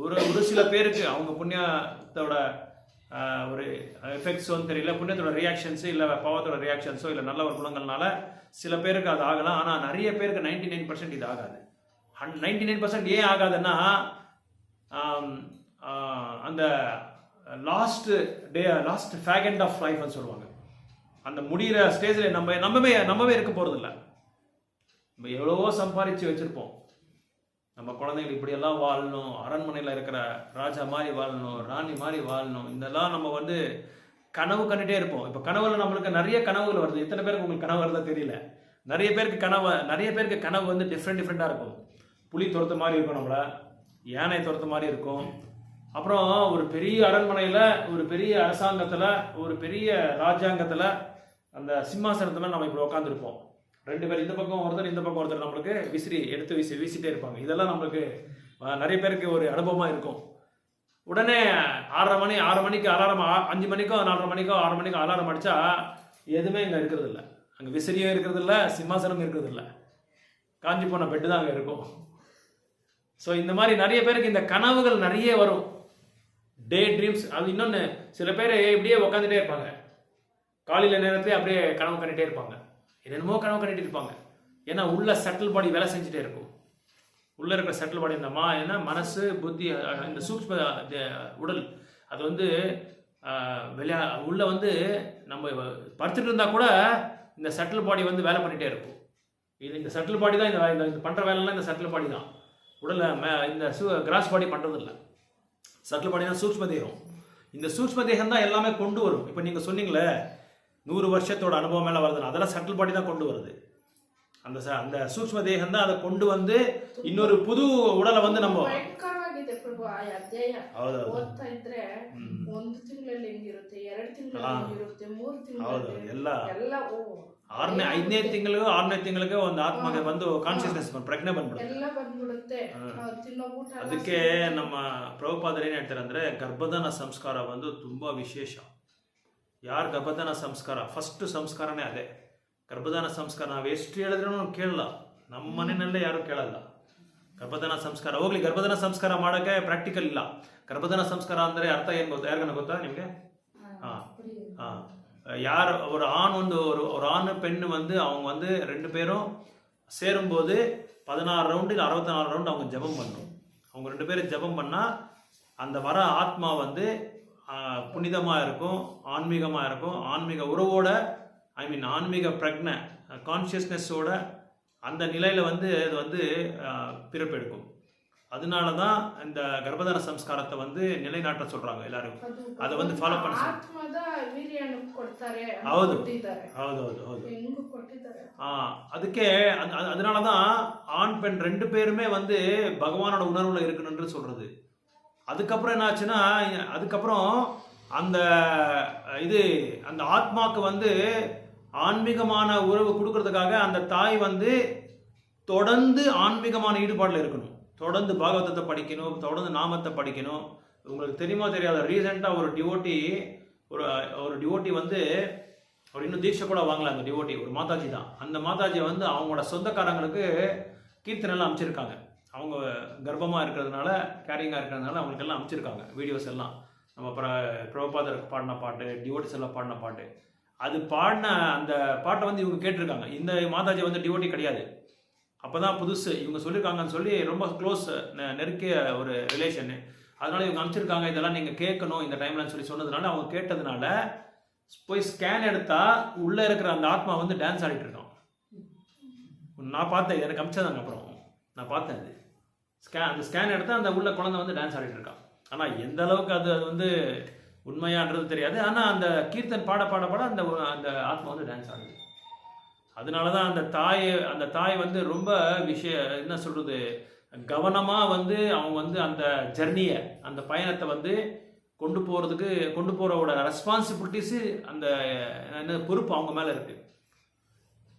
ஒரு சில பேருக்கு அவங்க புண்ணியத்தோட ஒரு எஃபெக்ட்ஸோன்னு தெரியல, புண்ணியத்தோட ரியாக்ஷன்ஸு இல்லை பாவத்தோட ரியாக்ஷன்ஸோ இல்லை நல்ல ஒரு குணங்கள்னால சில பேருக்கு அது ஆகலாம். ஆனால் நிறைய பேருக்கு 99% இது ஆகாது. 99% ஏன் ஆகாதுன்னா, அந்த லாஸ்ட் ஃபேகண்ட் ஆஃப் லைஃப்னு சொல்லுவாங்க. அந்த முடிகிற ஸ்டேஜில் நம்பவே இருக்க போகிறதில்ல. நம்ம எவ்வளவோ சம்பாதிச்சு வச்சுருப்போம், நம்ம குழந்தைகள் இப்படியெல்லாம் வாழணும், அரண்மனையில் இருக்கிற ராஜா மாதிரி வாழணும், ராணி மாதிரி வாழணும், இதெல்லாம் நம்ம வந்து கனவு கண்டுகிட்டே இருப்போம். இப்போ கனவுல நம்மளுக்கு நிறைய கனவுகள் வருது. எத்தனை பேருக்கு உங்களுக்கு கனவு வருதா தெரியல. நிறைய பேருக்கு கனவு வந்து டிஃப்ரெண்ட்டாக இருக்கும். புலி துரத்த மாதிரி இருக்கும், நம்மளை யானை துரத்த மாதிரி இருக்கும். அப்புறம் ஒரு பெரிய அரண்மனையில், ஒரு பெரிய அரசாங்கத்தில், ஒரு பெரிய ராஜாங்கத்தில் அந்த சிம்மாசனத்தில் நம்ம இப்படி உட்காந்துருப்போம். 2 பேர் இந்த பக்கம் ஒருத்தர், இந்த பக்கம் ஒருத்தர் நம்மளுக்கு எடுத்து வீசிட்டே இருப்பாங்க. இதெல்லாம் நம்மளுக்கு நிறைய பேருக்கு ஒரு அனுபவமாக இருக்கும். உடனே 6 மணிக்கு அலாரம் 5 மணிக்கோ 4:30 மணிக்கோ 6 மணிக்கோ அலாரம் அடித்தா எதுவுமே இங்கே இருக்கிறது இல்லை. அங்கே விசிறியும் இருக்கிறது இல்லை, சிம்மாசனமும் இருக்கிறது இல்லை, காஞ்சி போன பெட்டு தான் அங்கே இருக்கும். ஸோ இந்த மாதிரி நிறைய பேருக்கு இந்த கனவுகள் நிறைய வரும், டே ட்ரீம்ஸ். அது இன்னொன்று, சில பேர் இப்படியே உட்காந்துட்டே இருப்பாங்க, காலையில் நேரத்துலேயே அப்படியே கனவு கண்டிகிட்டே இருப்பாங்க, என்னென்னமோ கனவு கண்டிட்டு இருப்பாங்க. ஏன்னா உள்ள செட்டில் பாடி வேலை செஞ்சுட்டே இருக்கும். உள்ளே இருக்கிற செட்டில் பாடி இந்த ஏன்னா மனசு புத்தி இந்த சூக்ஷ்ம உடல் அது வந்து உள்ளே வந்து நம்ம படுத்துட்டு இருந்தால் கூட இந்த செட்டில் பாடி வந்து வேலை பண்ணிகிட்டே இருக்கும். இந்த செட்டில் பாடி தான் இந்த பண்ணுற வேலைலாம் இந்த செட்டில் பாடி தான். உடலில் இந்த கிராஸ் பாடி பண்ணுறதில்ல. செட்டில் பாடி தான் சூக்ஷ்ம தேகம். இந்த சூக்ஷ்ம தேகம் தான் எல்லாமே கொண்டு வரும். இப்போ நீங்கள் சொன்னீங்களே 100 வருஷத்தோட அனுபவம் மேலே வருதுன்னு, அதெல்லாம் செட்டில் பாடி தான் கொண்டு வருது. அந்த ಸೂಕ್ಷ್ಮ ದೇಹದಿಂದ அதை கொண்டு வந்து ಇನ್ನೊಂದು புது ಉಡಲ வந்து நம்ம ಭಯಂಕರವಾಗಿದೆ ಪ್ರಭು. ಆ ಅಧ್ಯಾಯ ಓದ್ತಾ ಇದ್ರೆ 1 ತಿಂಗಳಲ್ಲಿ ಹೆಂಗಿರುತ್ತೆ, 2 ತಿಂಗಳಲ್ಲಿ ಹೆಂಗಿರುತ್ತೆ, 3 ತಿಂಗಳಲ್ಲಿ ಎಲ್ಲ 5ನೇ ತಿಂಗಳು 6ನೇ ತಿಂಗಳಿಗೆ ಒಂದು ಆತ್ಮಗೆ ಬಂದು ಕಾನ್ಶಿಯಸ್ನೆಸ್ ಪ್ರಜ್ಞೆ ಬಂದ್ಬಿಡುತ್ತೆ, ಎಲ್ಲ ಬಂದ್ಬಿಡುತ್ತೆ. ಅದಕ್ಕೆ ನಮ್ಮ ಪ್ರಭುಪಾದರು ಏನು ಹೇಳ್ತಾರೆ ಅಂದ್ರೆ ಗರ್ಭಧಾನ ಸಂಸ್ಕಾರ ಬಂದು ತುಂಬಾ ವಿಶೇಷ. ಯಾರು ಗರ್ಭಧಾನ ಸಂಸ್ಕಾರ ಫಸ್ಟ್ ಸಂಸ್ಕಾರನೇ ಅದೇ. ಗರ್ಭಧಾನ ಸಂಸ್ಕಾರ ನಾವು ಎಷ್ಟು ಹೇಳಿದ್ರೂ ಕೇಳಲ್ಲ, ನಮ್ಮ ಮನೆಯಲ್ಲೇ ಯಾರು ಕೇಳಲ್ಲ. ಗರ್ಭಧಾನ ಸಂಸ್ಕಾರ ಹೋಗ್ಲಿ, ಗರ್ಭಧಾನ ಸಂಸ್ಕಾರ ಮಾಡೋಕ್ಕೆ ಪ್ರಾಕ್ಟಿಕಲ್ ಇಲ್ಲ. ಗರ್ಭಧಾನ ಸಂಸ್ಕಾರ ಅಂದರೆ ಅರ್ಥ ಏನು ಗೊತ್ತಾ, ಯಾರಿಗಾನ ಗೊತ್ತಾ ನಿಮಗೆ? யார் ஒரு ஆண் வந்து ஒரு ஆண் பெண் வந்து அவங்க வந்து 2 பேரும் சேரும்போது 16 ரவுண்டு இல்லை 64 ரவுண்டு அவங்க ஜபம் பண்ணணும். அவங்க 2 பேரும் ஜபம் பண்ணால் அந்த வர ஆத்மா வந்து புனிதமாக இருக்கும், ஆன்மீகமாக இருக்கும், ஆன்மீக உறவோட ஆன்மீக பிரக்ஞை கான்ஷியஸ்னஸோட அந்த நிலையில் வந்து அது வந்து பிறப்பெடுக்கும். அதனால தான் இந்த கர்ப்பதான சம்ஸ்காரத்தை வந்து நிலைநாட்ட சொல்கிறாங்க எல்லாரும். அதை வந்து ஃபாலோ பண்ண ಹೌದು ಹೌದು ಹೌದು ಹೌದು ಅದಕ್ಕೆ அதனால தான் ஆண் பெண் 2 பேருமே வந்து பகவானோட உணர்வுல இருக்கணும்னு சொல்றது. அதுக்கப்புறம் என்ன ஆச்சுன்னா, அதுக்கப்புறம் அந்த அந்த ஆத்மாக்கு வந்து ஆன்மீகமான உறவு கொடுக்கறதுக்காக அந்த தாய் வந்து தொடர்ந்து ஆன்மீகமான ஈடுபாடில் இருக்கணும், தொடர்ந்து பாகவதத்தை படிக்கணும், தொடர்ந்து நாமத்தை படிக்கணும். உங்களுக்கு தெரியுமா தெரியாத, ரீசெண்டாக ஒரு டிவோட்டி வந்து அவர் இன்னும் தீட்சை கூட வாங்கல. அந்த டிவோட்டி ஒரு மாதாஜி தான். அந்த மாதாஜியை வந்து அவங்களோட சொந்தக்காரங்களுக்கு கீர்த்தனைலாம் அமைச்சிருக்காங்க. அவங்க கர்ப்பமாக இருக்கிறதுனால, கேரிங்காக இருக்கிறதுனால அவங்களுக்கெல்லாம் அமைச்சிருக்காங்க வீடியோஸ் எல்லாம். நம்ம பிரபுபாதர் பாடின பாட்டு, டிவோட்டிஸ் எல்லாம் பாடின பாட்டு, அது பாடின அந்த பாட்டை வந்து இவங்க கேட்டிருக்காங்க. இந்த மாதாஜி வந்து டிவோட்டி கிடையாது, அப்போ தான் புதுசு இவங்க சொல்லியிருக்காங்கன்னு சொல்லி ரொம்ப க்ளோஸ் நெருக்கிய ஒரு ரிலேஷனு. அதனால் இவங்க அமைச்சிருக்காங்க, இதெல்லாம் நீங்கள் கேட்கணும் இந்த டைம்லன்னு சொல்லி சொன்னதுனால அவங்க கேட்டதுனால போய் ஸ்கேன் எடுத்தால் உள்ளே இருக்கிற அந்த ஆத்மா வந்து டான்ஸ் ஆடிட்டு இருக்கோம். நான் பார்த்தேன், எனக்கு அமைச்சதாங்க. அப்புறம் நான் பார்த்தேன் அந்த ஸ்கேன் எடுத்தால் அந்த உள்ள குழந்தை வந்து டான்ஸ் ஆடிட்டு இருக்கான். ஆனால் எந்த அளவுக்கு அது வந்து உண்மையான்றது தெரியாது. ஆனால் அந்த கீர்த்தன் பாட பாட பாட அந்த ஆத்மா வந்து டான்ஸ் ஆடுது. அதனால தான் அந்த தாய் வந்து ரொம்ப என்ன சொல்கிறது, கவனமாக வந்து அவங்க வந்து அந்த ஜர்னியை, அந்த பயணத்தை வந்து கொண்டு போகிறவோட ரெஸ்பான்சிபிலிட்டிஸு, அந்த என்ன பொறுப்பு அவங்க மேலே இருக்குது.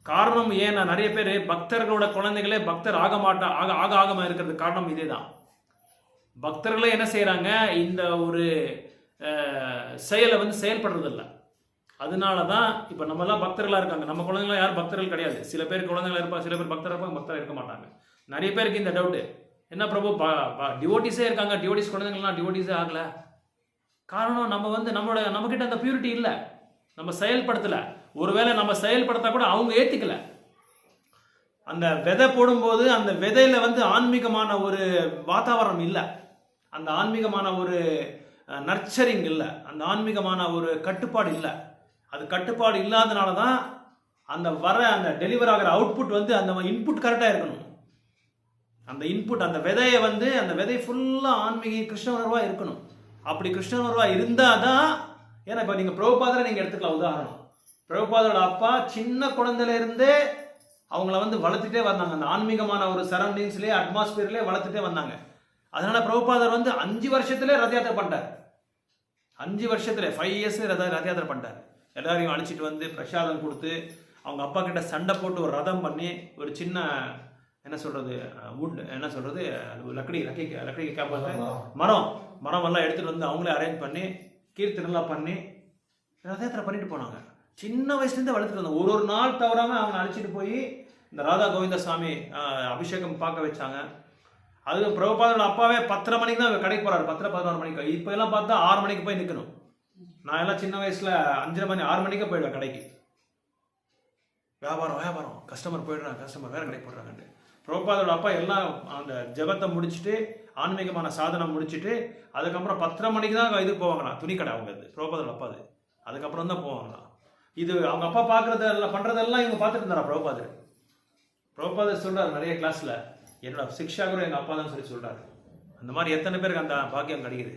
காரணம் ஏன்னா நிறைய பேர் பக்தர்களோட குழந்தைகளே பக்தர் ஆகாம இருக்கிறதுக்கு காரணம் இதே தான். பக்தர்களே என்ன செய்கிறாங்க, இந்த ஒரு செயலை வந்து செயல்படுறதில்ல. அதனால தான் இப்போ நம்மலாம் பக்தர்களாக இருக்காங்க. நம்ம குழந்தைங்களாம் யாரும் பக்தர்கள் கிடையாது. சில பேர் குழந்தைங்களா இருப்பாங்க, சில பேர் பக்தராக இருப்பாங்க, பக்தராக இருக்க மாட்டாங்க. நிறைய பேருக்கு இந்த டவுட்டு, என்ன பிரபு டிவோட்டிஸே இருக்காங்க, டிவோட்டிஸ் குழந்தைங்களாம் டிவோட்டிஸே ஆகலை. காரணம் நம்ம வந்து நம்மக்கிட்ட அந்த பியூரிட்டி இல்லை, நம்ம செயல்படுத்தலை. ஒருவேளை நம்ம செயல்படுத்தா கூட அவங்க ஏற்றிக்கல. அந்த விதை போடும்போது அந்த விதையில வந்து ஆன்மீகமான ஒரு வாதாவரணம் இல்லை, அந்த ஆன்மீகமான ஒரு நர்ச்சரிங் இல்லை, அந்த ஆன்மீகமான ஒரு கட்டுப்பாடு இல்லை. அது கட்டுப்பாடு இல்லாதனால தான் அந்த டெலிவர் ஆகிற அவுட்புட் வந்து அந்த இன்புட் கரெக்டாக இருக்கணும். அந்த இன்புட், அந்த விதையை வந்து அந்த விதை ஃபுல்லாக ஆன்மீக கிருஷ்ண உணர்வாக இருக்கணும். அப்படி கிருஷ்ண உணர்வாக இருந்தால் தான், ஏன்னா இப்போ நீங்கள் பிரபுபாதரை நீங்கள் எடுத்துக்கலாம் உதாரணம். பிரபுபாதரோட அப்பா சின்ன குழந்தையிலேருந்தே அவங்கள வந்து வளர்த்துட்டே வந்தாங்க. அந்த ஆன்மீகமான ஒரு சரௌண்டிங்ஸ்லேயே, அட்மாஸ்பியர்லேயே வளர்த்துட்டே வந்தாங்க. அதனால பிரபுபாதர் வந்து 5 வருஷத்துலேயே ரத யாத்திரை பண்ணிட்டார். 5 வருஷத்துல 5 இயர்ஸ் ரத யாத்திரை பண்ணிட்டார். எல்லாரையும் அழைச்சிட்டு வந்து பிரசாதம் கொடுத்து, அவங்க அப்பா கிட்ட சண்டை போட்டு ஒரு ரதம் பண்ணி, ஒரு சின்ன என்ன சொல்றது வுட், என்ன சொல்றது லக்கடி கேப்பாங்க, மரமெல்லாம் எடுத்துகிட்டு வந்து அவங்களே அரேஞ்ச் பண்ணி கீர்த்தனெல்லாம் பண்ணி ரத யாத்திரை பண்ணிட்டு போனாங்க. சின்ன வயசுலேருந்தே வளர்த்துட்டு வந்தாங்க. ஒரு நாள் தவறாமல் அவங்க அழைச்சிட்டு போய் இந்த ராதா கோவிந்த சாமி அபிஷேகம் பார்க்க வச்சாங்க. அது பிரபுபாதோட அப்பாவே 10:30 மணிக்கு தான் கடைக்கு போகிறாரு, 10-11 மணிக்கு. இப்போ எல்லாம் பார்த்தா 6 மணிக்கு போய் நிற்கணும். நான் எல்லாம் சின்ன வயசில் 5:30 மணி 6 மணிக்கு போயிடுவேன் கடைக்கு. வியாபாரம் கஸ்டமர் போயிடுறாங்க, கஸ்டமர் வேறு கடைக்கு போடுறாங்கன்ட்டு. பிரபுபாதோட அப்பா எல்லாம் அந்த ஜபத்தை முடிச்சுட்டு ஆன்மீகமான சாதனை முடிச்சுட்டு அதுக்கப்புறம் 10:30 மணிக்கு தான் இது போவாங்களாம், துணி கடை அவங்க. அது பிரபுபாதோட அப்பா. அது அதுக்கப்புறம் தான் போவாங்களாம். இது அவங்க அப்பா பார்க்குறதெல்லாம் பண்ணுறதெல்லாம் இவங்க பார்த்துட்டு இருந்தாரா பிரபுபாதர் சொல்கிறார் நிறைய கிளாஸில், என்னோட சிக்ஷா கூட எங்கள் அப்பா தான் சொல்லி சொல்கிறாரு. அந்த மாதிரி எத்தனை பேருக்கு அந்த பாக்கியம் கிடைக்குது?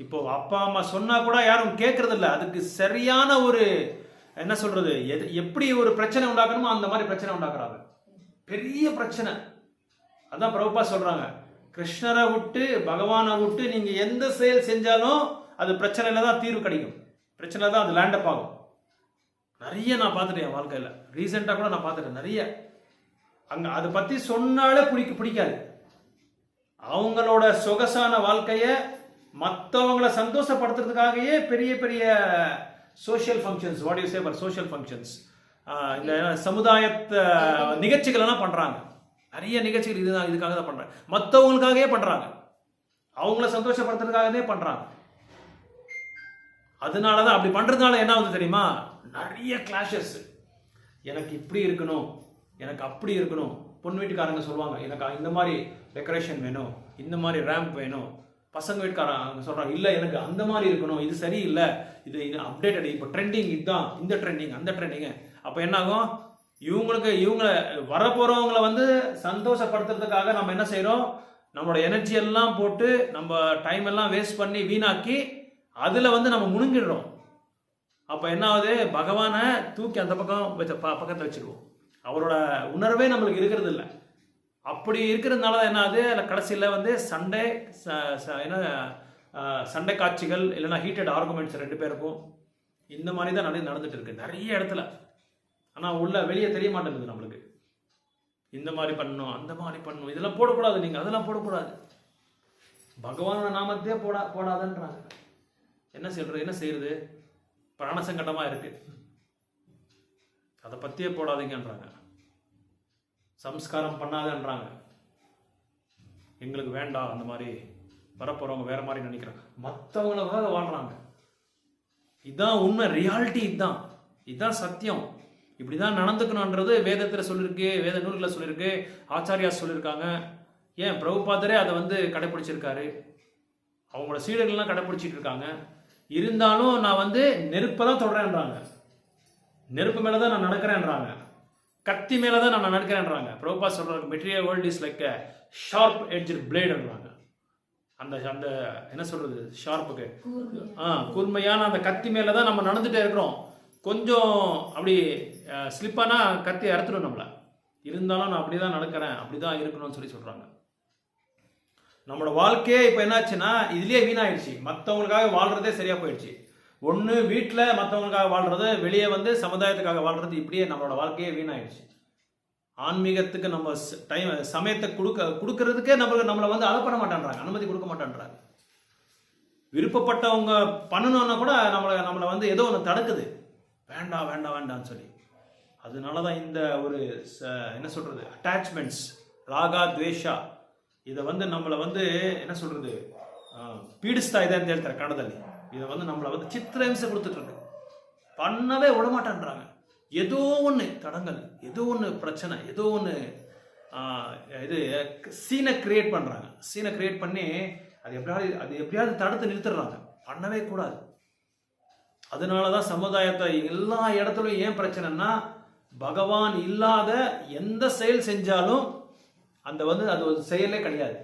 இப்போ அப்பா அம்மா சொன்னால் கூட யாரும் கேட்கறதில்ல. அதுக்கு சரியான ஒரு என்ன சொல்கிறது, எப்படி ஒரு பிரச்சனை உண்டாக்கணுமோ அந்த மாதிரி பிரச்சனை உண்டாக்குறாங்க. பெரிய பிரச்சனை. அதான் பிரபுபா சொல்கிறாங்க, கிருஷ்ணரை விட்டு பகவானை விட்டு நீங்கள் எந்த செயல் செஞ்சாலும் அது பிரச்சனையில தான் தீர்வு கிடைக்கும், பிரச்சனை தான் அது லேண்டப் ஆகும். நிறைய நான் பார்த்துட்டேன் என் வாழ்க்கையில். ரீசெண்டாக கூட நான் பார்த்துட்டேன் நிறைய. அங்கே அதை பற்றி சொன்னாலே பிடிக்காது. அவங்களோட சொகசான வாழ்க்கையை மற்றவங்களை சந்தோஷப்படுத்துறதுக்காகவே பெரிய பெரிய social functions, what you say for social functions, இந்த சமுதாயத்தை நிகழ்ச்சிகள் எல்லாம் பண்ணுறாங்க. நிறைய நிகழ்ச்சிகள் இதுக்காக தான் பண்ணுறாங்க, மற்றவங்களுக்காகவே பண்ணுறாங்க, அவங்கள சந்தோஷப்படுத்துறதுக்காகவே பண்ணுறாங்க. அதனால தான் அப்படி பண்ணுறதுனால என்ன ஆகுது தெரியுமா, நிறைய கிளாஷஸ். எனக்கு இப்படி இருக்கணும், எனக்கு அப்படி இருக்கணும். பொண்ணு வீட்டுக்காரங்க சொல்லுவாங்க எனக்கு இந்த மாதிரி டெக்கரேஷன் வேணும், இந்த மாதிரி ரேம்ப் வேணும். பசங்க வீட்டுக்காரங்க சொல்கிறாங்க இல்லை எனக்கு அந்த மாதிரி இருக்கணும், இது சரியில்லை, இது அப்டேட்டட், இப்போ ட்ரெண்டிங் இதுதான், இந்த ட்ரெண்டிங் அந்த ட்ரெண்டிங்கு. அப்போ என்ன ஆகும், இவங்களை வரப்போகிறவங்களை வந்து சந்தோஷப்படுத்துறதுக்காக நம்ம என்ன செய்கிறோம், நம்மளோட எனர்ஜி எல்லாம் போட்டு நம்ம டைம் எல்லாம் வேஸ்ட் பண்ணி வீணாக்கி அதில் வந்து நம்ம முழுங்கிடுறோம். அப்போ என்ன ஆகுது, பகவானை தூக்கி அந்த பக்கம் பக்கத்தில் வச்சுருவோம். அவரோட உணர்வே நம்மளுக்கு இருக்கிறது இல்லை. அப்படி இருக்கிறதுனால தான் என்ன ஆகுது, அதில் கடைசியில் வந்து சண்டை காட்சிகள் இல்லைன்னா ஹீட்டட் ஆர்குமெண்ட்ஸ் 2 பேருக்கும் இந்த மாதிரி தான் நடந்துட்டு இருக்கு நிறைய இடத்துல. ஆனால் உள்ள வெளியே தெரிய மாட்டேங்குது நம்மளுக்கு. இந்த மாதிரி பண்ணணும், அந்த மாதிரி பண்ணணும், இதெல்லாம் போடக்கூடாது, நீங்கள் அதெல்லாம் போடக்கூடாது, பகவானோட நாமத்தையே போடாதன்றாங்க. என்ன செய்யறது, பிராணசங்கடமாக இருக்கு, அதை பற்றியே போடாதீங்கன்றாங்க. சம்ஸ்காரம் பண்ணாதன்றாங்க. எங்களுக்கு வேண்டாம் அந்த மாதிரி, வரப்போகிறவங்க வேற மாதிரி நினைக்கிறாங்க, மற்றவங்களுக்காக வாழ்றாங்க. இதுதான் உண்மை, ரியாலிட்டி. இதுதான் சத்தியம். இப்படி தான் நடந்துக்கணுன்றது வேதத்தில் சொல்லியிருக்கு, வேத நூல்களில் சொல்லியிருக்கு, ஆச்சாரியா சொல்லியிருக்காங்க. ஏன் பிரபுபாதரே அதை வந்து கடைப்பிடிச்சிருக்காரு, அவங்களோட சீடர்கள்லாம் கடைப்பிடிச்சிட்டு இருக்காங்க. இருந்தாலும் நான் வந்து நெருப்பை தான் தொடரேன்றாங்க, நெருப்பு மேலே தான் நான் நடக்கிறேன்றாங்க, கத்தி மேலே தான் நான் நடக்கிறேன்றாங்க. பிரபுபா சொல்கிறாங்க, material world is like a sharp edge பிளேடுன்றாங்க. அந்த அந்த என்ன சொல்கிறது, ஷார்ப்புக்கு கூர்மையான அந்த கத்தி மேலே தான் நம்ம நடந்துகிட்டே இருக்கிறோம். கொஞ்சம் அப்படி ஸ்லிப்பானா கத்தி அறுத்துடும் நம்மளை. இருந்தாலும் நான் அப்படி தான் நடக்கிறேன், அப்படி தான் இருக்கணும்னு சொல்கிறாங்க. நம்மளோட வாழ்க்கையே இப்போ என்னாச்சுன்னா இதுலேயே வீணாயிடுச்சு. மற்றவங்களுக்காக வாழ்கிறதே சரியாக போயிடுச்சு. ஒன்று வீட்டில் மற்றவங்களுக்காக வாழ்கிறது, வெளியே வந்து சமுதாயத்துக்காக வாழ்கிறது, இப்படியே நம்மளோட வாழ்க்கையே வீணாயிடுச்சு. ஆன்மீகத்துக்கு நம்ம சமயத்தை கொடுக்கறதுக்கே நம்மளை வந்து அதை பண்ண மாட்டேன்றாங்க, அனுமதி கொடுக்க மாட்டேன்றாங்க. விருப்பப்பட்டவங்க பண்ணணும்னா கூட நம்மளை வந்து ஏதோ ஒன்று தடுக்குது, வேண்டாம்னு சொல்லி. அதனால தான் இந்த ஒரு என்ன சொல்கிறது, அட்டாச்மெண்ட்ஸ், ராகா துவேஷா, இதை வந்து நம்மளை வந்து என்ன சொல்கிறது, பீடிஸ்தா இதான் ಹೇಳ್ತಾರೆ ಕನ್ನಡದಲ್ಲಿ. இதை வந்து நம்மளை வந்து சித்திரஹிಂಸೆ கொடுத்துட்ருக்கு, பண்ணவே விடமாட்டேன்றாங்க. ஏதோ ஒன்று தடங்கள், ஏதோ ஒன்று பிரச்சனை, ஏதோ ஒன்று இது சீனை கிரியேட் பண்ணுறாங்க. சீனை கிரியேட் பண்ணி அது எப்படியாவது தடுத்து நிறுத்துடுறாங்க, பண்ணவே கூடாது. அதனால தான் சமுதாயத்தை எல்லா இடத்துலையும் ஏன் பிரச்சனைன்னா, பகவான் இல்லாத எந்த செயல் செஞ்சாலும் அந்த வந்து அது ஒரு செயலே கிடையாது.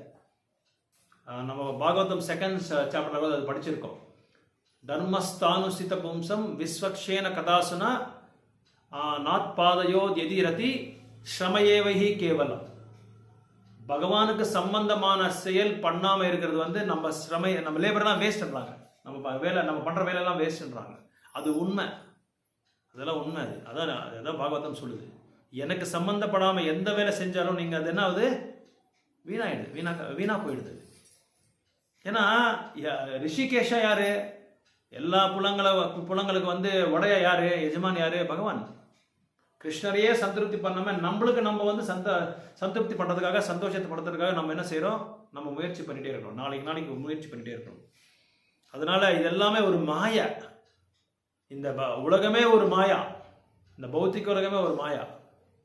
நம்ம பாகவதம் 2nd சாப்டர்ல அது படிச்சிருக்கோம். தர்மஸ்தானுசித பும்சம் விஸ்வக்ஷேன கதாசுனா நாத் பாதையோ எதிரதி ஸ்ரமயேவஹி கேவலம். பகவானுக்கு சம்பந்தமான செயல் பண்ணாமல் இருக்கிறது வந்து நம்ம லேபர்லாம் வேஸ்ட்ன்றாங்க, நம்ம பண்ணுற வேலையெல்லாம் வேஸ்ட்ன்றாங்க. அது உண்மை, அதெல்லாம் உண்மை. அதான் பாகவதம் சொல்லுது. எனக்கு சம்பந்தப்படாமல் எந்த வேலை செஞ்சாலும் நீங்கள் அது என்ன ஆகுது, வீணாக போயிடுது. ஏன்னா ரிஷிகேஷா யாரு? எல்லா புலங்களுக்கு வந்து உடைய யாரு? எஜமான் யாரு? பகவான். கிருஷ்ணரையே சந்திருப்தி பண்ணாம நம்மளுக்கு நம்ம வந்து சந்திருப்தி பண்றதுக்காக, சந்தோஷத்தை படுறதுக்காக நம்ம என்ன செய்யறோம்? நம்ம முயற்சி பண்ணிட்டே இருக்கணும். நாளைக்கு முயற்சி பண்ணிட்டே இருக்கணும். அதனால இது எல்லாமே ஒரு மாயா. இந்த உலகமே ஒரு மாயா. இந்த பௌத்திக உலகமே ஒரு மாயா.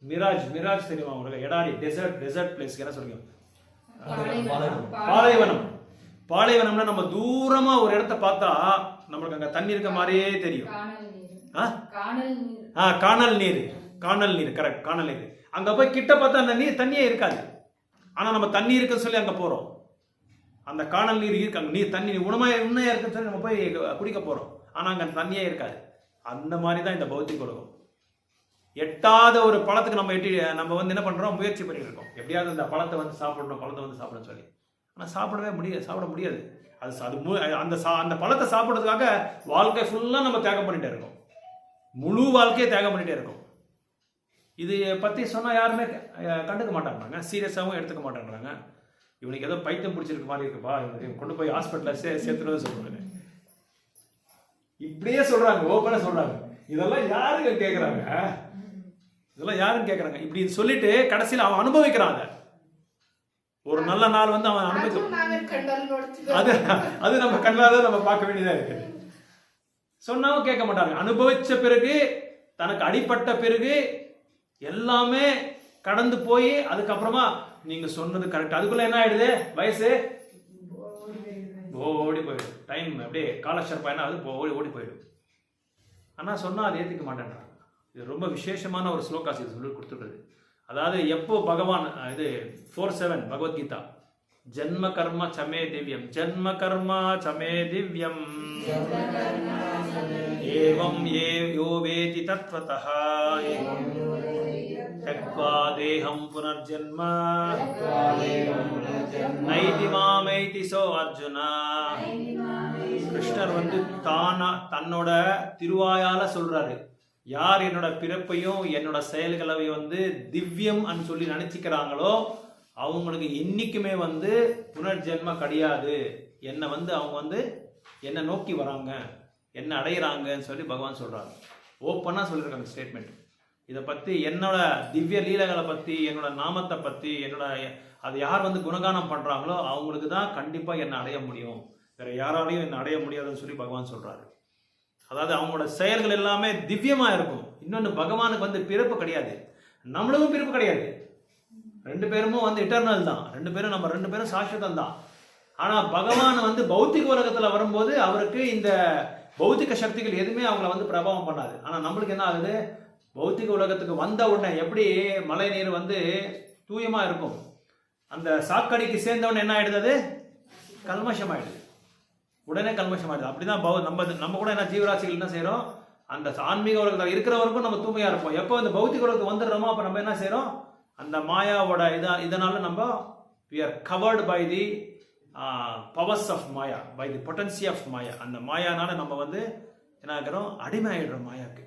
மிராஜ் தெரியுமா உங்களுக்கு? எடாரி, டெசர்ட் பிளேஸ். என்ன சொல்றீங்க? பாலைவனம்னா நம்ம தூரமா ஒரு இடத்த பார்த்தா நம்மளுக்கு அங்க தண்ணி இருக்க மாதிரியே தெரியும். காணல் நீர் கரெக்ட். காணல் நீர். அங்க போய் கிட்ட பார்த்தா அந்த தண்ணியே இருக்காது. ஆனா நம்ம தண்ணி இருக்குன்னு சொல்லி அங்க போறோம். அந்த காணல் நீர் இருக்கு, அங்க தண்ணி உண்மையா இருக்குன்னு சொல்லி நம்ம போய் குடிக்க போறோம். ஆனா அங்க தண்ணியே இருக்காது. அந்த மாதிரி தான் இந்த பௌத்திக உலகம். எட்டாத ஒரு பழத்துக்கு நம்ம வந்து என்ன பண்றோம்? முயற்சி பண்ணிட்டு இருக்கோம். எப்படியாவது அந்த பழத்தை வந்து சாப்பிடணும்னு சொல்லி. ஆனால் சாப்பிட முடியாது. அந்த பழத்தை சாப்பிட்றதுக்காக வாழ்க்கை ஃபுல்லாக நம்ம தியாகம் பண்ணிட்டே இருக்கோம். முழு வாழ்க்கையை தியாகம் பண்ணிட்டே இருக்கோம். இது பற்றி சொன்னால் யாருமே கண்டுக்க மாட்டாங்க, சீரியஸாகவும் எடுத்துக்க மாட்டேன்றாங்க. இவனுக்கு ஏதோ பைத்தியம் பிடிச்சிருக்க மாதிரி இருக்குப்பா, இவனுக்கு கொண்டு போய் ஹாஸ்பிட்டலில் சேர்த்துன்னு சொல்றாங்க. இப்படியே சொல்றாங்க, ஓப்பனாக சொல்றாங்க. இதெல்லாம் யாருங்க கேட்குறாங்க? இப்படி சொல்லிட்டு கடைசியில் அவன் அனுபவிக்கிறாங்க. ஒரு நல்ல நாள் வந்து அவன் அது நம்ம கண்ணால நம்ம பார்க்க வேண்டியதா இருக்கு. சொன்னாவும் கேட்க மாட்டாங்க. அனுபவிச்ச பிறகு, தனக்கு அடிப்பட்ட பிறகு எல்லாமே கடந்து போய் அதுக்கப்புறமா நீங்க சொன்னது கரெக்ட். அதுக்குள்ள என்ன ஆயிடுது? வயசு ஓடி போயிடும். டைம் அப்படியே காலக்ஷர் பயணம் அது ஓடி போயிடும். ஆனா சொன்னா அதை ஏத்துக்க மாட்டேன்றாங்க. இது ரொம்ப விசேஷமான ஒரு ஸ்லோகாஸ் இது சொல்லி கொடுத்துடுறது. அதாவது எப்போ பகவான் இது 4:7 பகவத்கீதா, ஜன்ம கர்மா சமே திவ்யம், ஜன்ம கர்மா சமே திவ்யம் ஏவம் யோ வேதி தத்வதஹ தக்வா தேஹம் புனர்ஜன்ம நைதி மாமைதி சோ அர்ஜுனா. கிருஷ்ணர் வந்து தன்னோட திருவாயால சொல்றாரு, யார் என்னோட பிறப்பையும் என்னோட செயல்களையும் வந்து திவ்யம் சொல்லி நினைச்சுக்கிறாங்களோ அவங்களுக்கு என்னைக்குமே வந்து புனர்ஜென்ம கிடையாது. என்னை வந்து அவங்க வந்து என்னை நோக்கி வராங்க, என்ன அடையிறாங்கன்னு சொல்லி பகவான் சொல்றாங்க. ஓப்பனா சொல்லியிருக்காங்க ஸ்டேட்மெண்ட். இதை பத்தி, என்னோட திவ்ய லீலைகளை பத்தி, என்னோட நாமத்தை பத்தி, அது யார் வந்து குணகானம் பண்றாங்களோ அவங்களுக்கு தான் கண்டிப்பா என்னை அடைய முடியும், வேற யாராலையும் என்னை அடைய முடியாதுன்னு சொல்லி பகவான் சொல்றாரு. அதாவது அவங்களோட செயல்கள் எல்லாமே திவ்யமா இருக்கும். இன்னொன்று, பகவானுக்கு வந்து பிறப்பு கிடையாது, நம்மளுக்கும் பிறப்பு கிடையாது. ரெண்டு பேரும் வந்து இட்டர்னல் தான். நம்ம ரெண்டு பேரும் சாஸ்வதம் தான். ஆனா பகவான் வந்து பௌத்திக உலகத்துல வரும்போது அவருக்கு இந்த பௌத்திக சக்திகள் எதுவுமே அவங்கள வந்து பிரபாவம் பண்ணாது. ஆனா நம்மளுக்கு என்ன ஆகுது? பௌத்திக உலகத்துக்கு வந்த உடனே எப்படி மழை நீர் வந்து தூயமா இருக்கும், அந்த சாக்கடைக்கு சேர்ந்தவொடனே என்ன ஆயிடுது? கல்மஷம் ஆயிடுது. உடனே கல்மஷம் ஆயிடுது. அப்படிதான் நம்ம கூட என்ன ஜீவராசிகள் என்ன செய்யறோம்? அந்த ஆன்மீக உலகத்தில் இருக்கிறவருக்கும் நம்ம தூய்மையா இருப்போம். எப்போ இந்த பௌத்திக உலகத்துக்கு வந்துடுறோமோ அப்ப நம்ம என்ன செய்யறோம்? அந்த மாயாவோட இதனால நம்ம we are covered by the powers of maya, by the potency of maya. அந்த மாயானால நம்ம வந்து என்ன ஆகிறோம்? அடிமை ஆயிடுறோம் மாயாக்கு.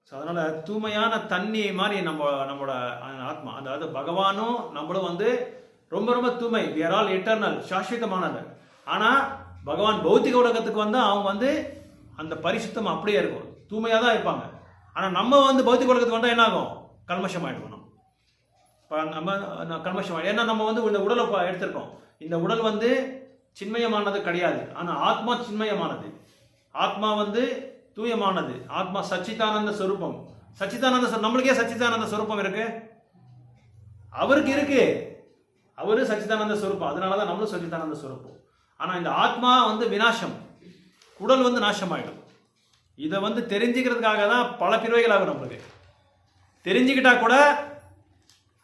ஸோ அதனால தூய்மையான தண்ணி மாதிரி நம்மளோட ஆத்மா, அதாவது பகவானும் நம்மளும் வந்து ரொம்ப ரொம்ப தூய்மை. we are all eternal, சாஸ்வதமானது. ஆனா பகவான் பௌத்திக உலகத்துக்கு வந்து அவங்க வந்து அந்த பரிசுத்தம் அப்படியே இருக்கும், தூய்மையா தான் இருப்பாங்க. ஆனா நம்ம வந்து பௌத்திக உலகத்துக்கு வந்தா என்ன ஆகும்? கல்மஷம் ஆயிடுவோம். நம்ம கல்மஷம் ஆயிடும். ஏன்னா நம்ம வந்து இந்த உடலை எடுத்திருக்கோம். இந்த உடல் வந்து சின்மயமானது கிடையாது, ஆனா ஆத்மா சின்மயமானது. ஆத்மா வந்து தூயமானது. ஆத்மா சச்சிதானந்த ஸ்வரூபம். நம்மளுக்கே சச்சிதானந்த ஸ்வரூபம் இருக்கு, அவருக்கு இருக்கு. அவரு சச்சிதானந்த ஸ்வரூபம், அதனாலதான் நம்மளும் சச்சிதானந்த ஸ்வரூபம். ஆனா இந்த ஆத்மா வந்து விநாசம், உடல் வந்து நாசமாயிடும். இதை வந்து தெரிஞ்சுக்கிறதுக்காக தான் பல பிறவைகள் ஆகும். நம்மளுக்கு தெரிஞ்சுக்கிட்டா கூட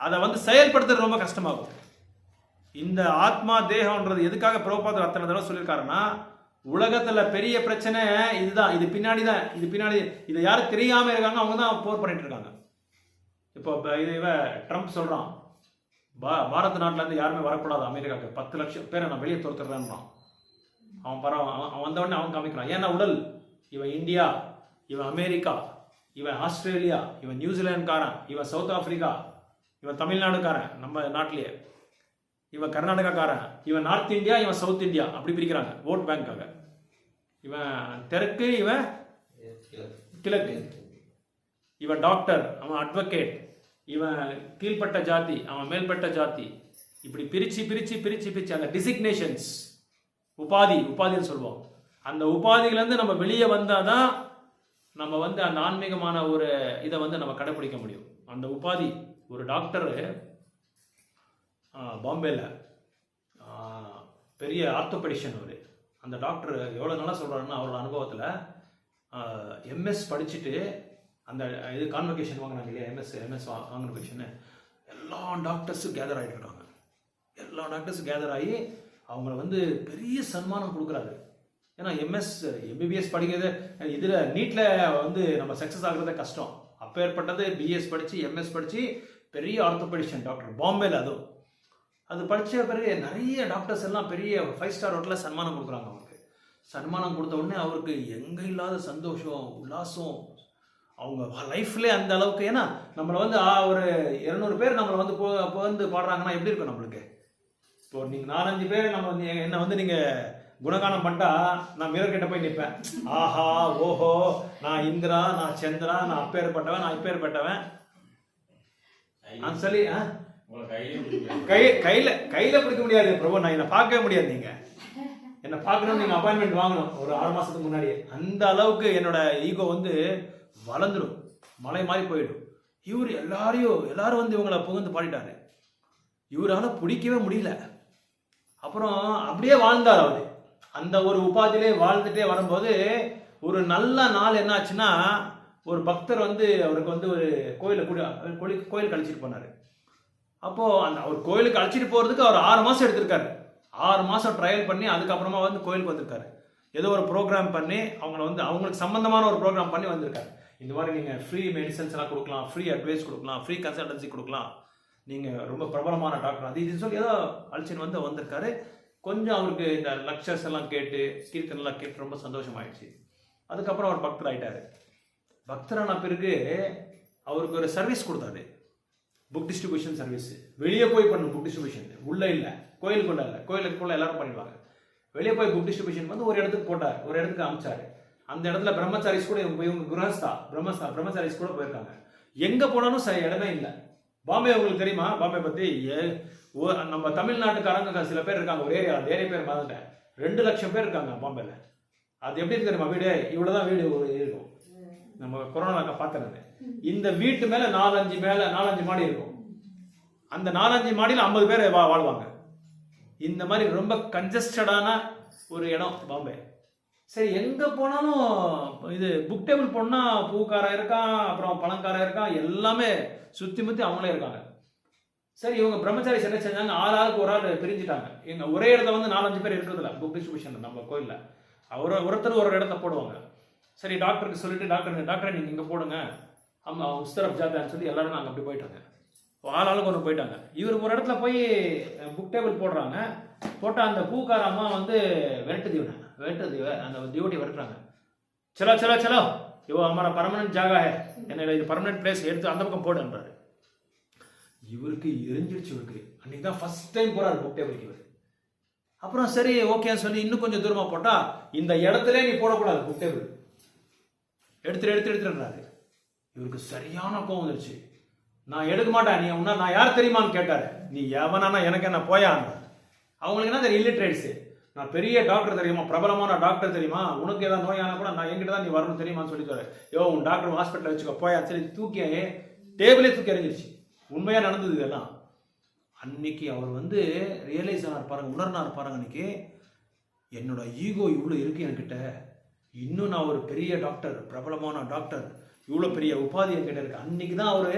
அதை வந்து செயல்படுத்துறது ரொம்ப கஷ்டமாகும். இந்த ஆத்மா தேகம்ன்றது எதுக்காக பிரபுபாதர் அத்தனை தடவை சொல்லியிருக்காருன்னா, உலகத்துல பெரிய பிரச்சனை இதுதான். இது பின்னாடி இதை யாரும் தெரியாம இருக்காங்க, அவங்க தான் போர் பண்ணிட்டு இருக்காங்க. இப்போ ட்ரம்ப் சொல்றான், பாரத நாட்டுல இருந்து யாருமே வரக்கூடாது அமெரிக்காவுக்கு, 10 லட்சம் பேரை நான் வெளியே துரத்துறேன். அவன் வந்த உடனே அவன் காமிக்கிறான். ஏன்னா உடல், இவன் இந்தியா, இவன் அமெரிக்கா, இவன் ஆஸ்திரேலியா, இவன் நியூசிலாந்துக்காரன், இவன் சவுத் ஆப்பிரிக்கா, இவன் தமிழ்நாடுக்காரன், நம்ம நாட்டிலேயே இவன் கர்நாடகாக்காரன், இவன் நார்த் இந்தியா, இவன் சவுத் இந்தியா, அப்படி பிரிக்கிறாங்க ஓட் பேங்க்காக. இவன் தெற்கு, இவன் கிழக்கு. இவன் டாக்டர், அவன் அட்வொகேட், இவன் கீழ்ப்பட்ட ஜாதி, அவன் மேல்பட்ட ஜாதி, இப்படி பிரிச்சு பிரிச்சு பிரிச்சு பிரிச்சு அந்த டிசிக்னேஷன்ஸ், உபாதின்னு சொல்லுவோம். அந்த உபாதியிலேருந்து நம்ம வெளியே வந்தாதான் நம்ம வந்து அந்த ஆன்மீகமான ஒரு இதை வந்து நம்ம கடைப்பிடிக்க முடியும். அந்த உபாதி, ஒரு டாக்டரு பாம்பேல பெரிய ஆர்த்தோபெடிஷன் அவர். அந்த டாக்டர் எவ்வளோ நல்லா சொல்கிறாருன்னா, அவரோட அனுபவத்தில் எம்எஸ் படிச்சுட்டு அந்த இது கான்வெகேஷன் வாங்கினாங்க இல்லையா, எம்எஸ் கான்வெகேஷனு, எல்லா டாக்டர்ஸும் கேதர் ஆகிட்டு இருக்காங்க. எல்லா டாக்டர்ஸும் கேதர் ஆகி அவங்கள வந்து பெரிய சன்மானம் கொடுக்குறாரு. ஏன்னா எம்பிபிஎஸ் படிக்கிறது இதில் நீட்டில் வந்து நம்ம சக்ஸஸ் ஆகுறதே கஷ்டம். அப்பேற்பட்டது பிஎஸ் படித்து எம்எஸ் படித்து பெரிய ஆர்த்தோபெடிஷன் டாக்டர் பாம்பேல. அதுவும் அது படித்த பிறகு நிறைய டாக்டர்ஸ் எல்லாம் பெரிய 5 ஸ்டார் ஹோட்டலில் சன்மானம் கொடுக்குறாங்க. அவருக்கு சன்மானம் கொடுத்த உடனே அவருக்கு எங்கே இல்லாத சந்தோஷம், உல்லாசம், அவங்க லைஃப்லேயே அந்த அளவுக்கு. ஏன்னா நம்மளை வந்து ஒரு 200 பேர் நம்மளை வந்து வந்து பாடுறாங்கன்னா எப்படி இருக்கும் நம்மளுக்கு? இப்போ நீங்கள் 4-5 பேர் நம்ம வந்து என்னை வந்து நீங்கள் குணகானம் பண்ணிட்டா நான் மிரர்கிட்ட போய் நிற்பேன். ஆஹா ஓஹோ, நான் இந்திரா, நான் சந்திரா, நான் அப்பேற்பட்டவன், நான் இப்பேற்பட்டவன் சொல்லி கையில பிடிக்க முடியாது பிரபு. நான் என்னை பார்க்கவே முடியாது. நீங்க என்னை பார்க்கணும், நீங்க அப்பாயின்மெண்ட் வாங்கணும் ஒரு 6 மாசத்துக்கு முன்னாடியே. அந்த அளவுக்கு என்னோட ஈகோ வந்து வளர்ந்துடும், மலை மாதிரி போயிடும். இவர் எல்லாரும் வந்து இவங்களை புகழ்ந்து பாடிட்டாரு. இவரால் பிடிக்கவே முடியல. அப்புறம் அப்படியே வாழ்ந்தார் அவர். அந்த ஒரு உபாதியிலே வாழ்ந்துட்டே வரும்போது ஒரு நல்ல நாள் என்ன ஆச்சுன்னா, ஒரு பக்தர் வந்து அவருக்கு வந்து ஒரு கோயிலுக்கு அழைச்சிட்டு போனார். அப்போது அவர் கோயிலுக்கு அழைச்சிட்டு போகிறதுக்கு அவர் 6 மாதம் எடுத்திருக்காரு. 6 மாதம் ட்ரையல் பண்ணி அதுக்கப்புறமா வந்து கோயிலுக்கு வந்திருக்காரு. ஏதோ ஒரு ப்ரோக்ராம் பண்ணி அவங்களுக்கு சம்பந்தமான ஒரு ப்ரோக்ராம் பண்ணி வந்திருக்காரு. இந்த மாதிரி நீங்கள் ஃப்ரீ மெடிசன்ஸ்லாம் கொடுக்கலாம், ஃப்ரீ அட்வைஸ் கொடுக்கலாம், ஃப்ரீ கன்சல்டன்சி கொடுக்கலாம், நீங்கள் ரொம்ப பிரபலமான டாக்டர், அது இதுன்னு சொல்லி ஏதோ அழைச்சின்னு வந்திருக்காரு. கொஞ்சம் அவருக்கு இந்த லக்சர்ஸ் எல்லாம் கேட்டு கீர்த்தனெல்லாம் கேட்டு ரொம்ப சந்தோஷமாயிடுச்சு. அதுக்கப்புறம் அவர் பக்தர் ஆகிட்டார். பக்தரான பிறகு அவருக்கு ஒரு சர்வீஸ் கொடுத்தாரு, புக் டிஸ்ட்ரிபியூஷன் சர்வீஸ். வெளியே போய் பண்ணணும் புக் டிஸ்ட்ரிபியூஷன், உள்ளே இல்லை, கோயிலுக்குள்ள இல்லை. கோயிலுக்குள்ள எல்லாரும் பண்ணிடுவாங்க. வெளியே போய் புக் டிஸ்ட்ரிபியூஷன் வந்து ஒரு இடத்துக்கு போட்டார், ஒரு இடத்துக்கு அமிச்சாரு. அந்த இடத்துல பிரம்மச்சாரிஸ் கூட இவங்க பிரம்மச்சாரிஸ் கூட போயிருக்காங்க. எங்கே போனாலும் இடமே இல்லை. பாம்பே உங்களுக்கு தெரியுமா? பாம்பே பற்றி நம்ம தமிழ்நாட்டுக்காரங்க சில பேர் இருக்காங்க. ஒரு ஏரியா, அந்த ஏரியா பேர் மறந்துட்டேன், 2 லட்சம் பேர் இருக்காங்க பாம்பேல. அது எப்படி தெரியுமா? வீடு இவ்வளோதான் வீடு இருக்கும். நம்ம கொரோனாக்க பார்த்தேன். இந்த வீட்டு மேலே 4-5 மாடி இருக்கும். அந்த 4-5 மாடியில் 50 பேர் வாழ்வாங்க. இந்த மாதிரி ரொம்ப கன்ஜஸ்டடான ஒரு இடம் பாம்பே. சரி, எங்கே போனாலும் இது புக் டேபிள் போனால் பூக்காரன் இருக்கான், அப்புறம் பழங்காரன் இருக்கான், எல்லாமே சுற்றி முற்றி அவங்களே இருக்காங்க. சரி, இவங்க பிரம்மச்சாரிஸ் என்ன செஞ்சாங்க, ஆளுக்கு ஒரு ஆள் பிரிஞ்சுட்டாங்க. எங்கள் ஒரே இடத்துல வந்து 4-5 பேர் இருக்கிறதில்ல புக் டிஸ்ட்ரிபியூஷன் நம்ம கோயிலில். ஒருத்தர் ஒரு இடத்த போடுவாங்க. சரி, டாக்டருக்கு சொல்லிட்டு டாக்டரை நீங்கள் இங்கே போடுங்க, உஸ்தரப் ஜாதான்னு சொல்லி எல்லாரும் நாங்கள் அப்படி போயிட்டாங்க. ஆளுக்கு ஒன்று போயிட்டாங்க. இவர் ஒரு இடத்துல போய் புக் டேபிள் போடுறாங்க. போட்டால் அந்த பூக்கார அம்மா வந்து விரட்டுது, அந்த டியூட்டி விரட்டுறாங்க. சலோ இவோ அம்மா பர்மனன்ட் ஜாகா என்ன, இது பர்மனன்ட் பிளேஸ், எடுத்து அந்த பக்கம் போடுன்றாரு. இவருக்கு எரிஞ்சிருச்சு. இவருக்கு அன்னைக்கு தான் ஃபர்ஸ்ட் டைம் போறாரு புக் டேபிளுக்கு இவர். அப்புறம் சரி ஓகேன்னு சொல்லி இன்னும் கொஞ்சம் தூரமா போட்டா, இந்த இடத்துல நீ போடக்கூடாது புக் டேபிள், எடுத்துடுறாரு. இவருக்கு சரியான கோவம் வந்துருச்சு. நான் எடுக்க மாட்டேன், நீ உன்ன நான் யார் தெரியுமான்னு கேட்டாரு. நீ எவனானா எனக்கு என்ன போயான். அவங்களுக்கு என்ன தெரியும், இல்லிட்ரேட்ஸு. நான் பெரிய டாக்டர் தெரியுமா, பிரபலமான டாக்டர் தெரியுமா, உனக்கு ஏதாவது நோயானா கூட நான் என்கிட்ட தான் நீ வரணும் தெரியுமான்னு சொல்லிட்டு, யோ உன் டாக்டர் ஹாஸ்பிட்டலில் வச்சுக்கோ போயா சரி தூக்கி டேபிளே தூக்கி எறிஞ்சிருச்சு. உண்மையாக நடந்தது இதெல்லாம். அன்னைக்கு அவர் வந்து ரியலைஸ் ஆனார் பாருங்க, உணர்னார் பாருங்க. அன்னைக்கு என்னோட ஈகோ இவ்வளோ இருக்கு என்கிட்ட, இன்னும் நான் ஒரு பெரிய டாக்டர், பிரபலமான டாக்டர், இவ்வளோ பெரிய உபாதி என்கிட்ட இருக்கு. அன்னைக்கு தான் அவர்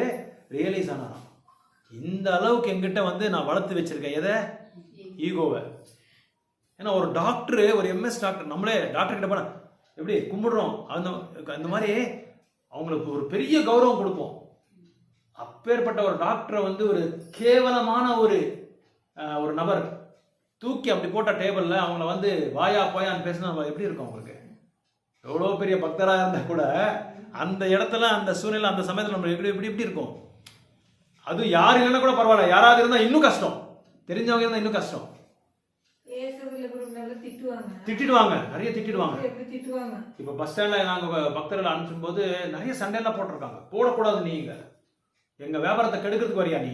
ரியலைஸ் ஆனாராம். இந்த அளவுக்கு என்கிட்ட வந்து நான் வளர்த்து வச்சிருக்கேன் எதை, ஈகோவை. ஏன்னா ஒரு டாக்டர், ஒரு எம்எஸ் டாக்டர், நம்மளே டாக்டர் கிட்ட போன எப்படி கும்பிடுறோம், அந்த மாதிரி அவங்களுக்கு ஒரு பெரிய கௌரவம் கொடுப்போம். அப்பேற்பட்ட ஒரு டாக்டரை வந்து ஒரு கேவலமான ஒரு நபர் தூக்கி அப்படி போட்ட டேபிள்ல அவங்கள வந்து வாயா போயான்னு பேசினா எப்படி இருக்கும் அவங்களுக்கு? எவ்வளோ பெரிய பக்தராக இருந்தால் கூட அந்த இடத்துல, அந்த சூழ்நிலை, அந்த சமயத்தில் நம்ம எப்படி இருக்கும்? அது யார் இல்லைன்னா கூட பரவாயில்ல, யாராவது இருந்தால் இன்னும் கஷ்டம். தெரிஞ்சவங்க இருந்தால் இன்னும் கஷ்டம். திட்டுவாங்க, திட்டிடுவாங்க, நிறைய திட்டிடுவாங்க. எப்படி திட்டுவாங்க. இப்போ பஸ் ஸ்டாண்டில் நாங்கள் பக்தர்களை அனுப்பும் போது நிறைய சண்டையெல்லாம் போட்டிருக்காங்க. போடக்கூடாது, நீங்க எங்கள் வியாபாரத்தை கெடுக்கிறதுக்கு வரியா நீ?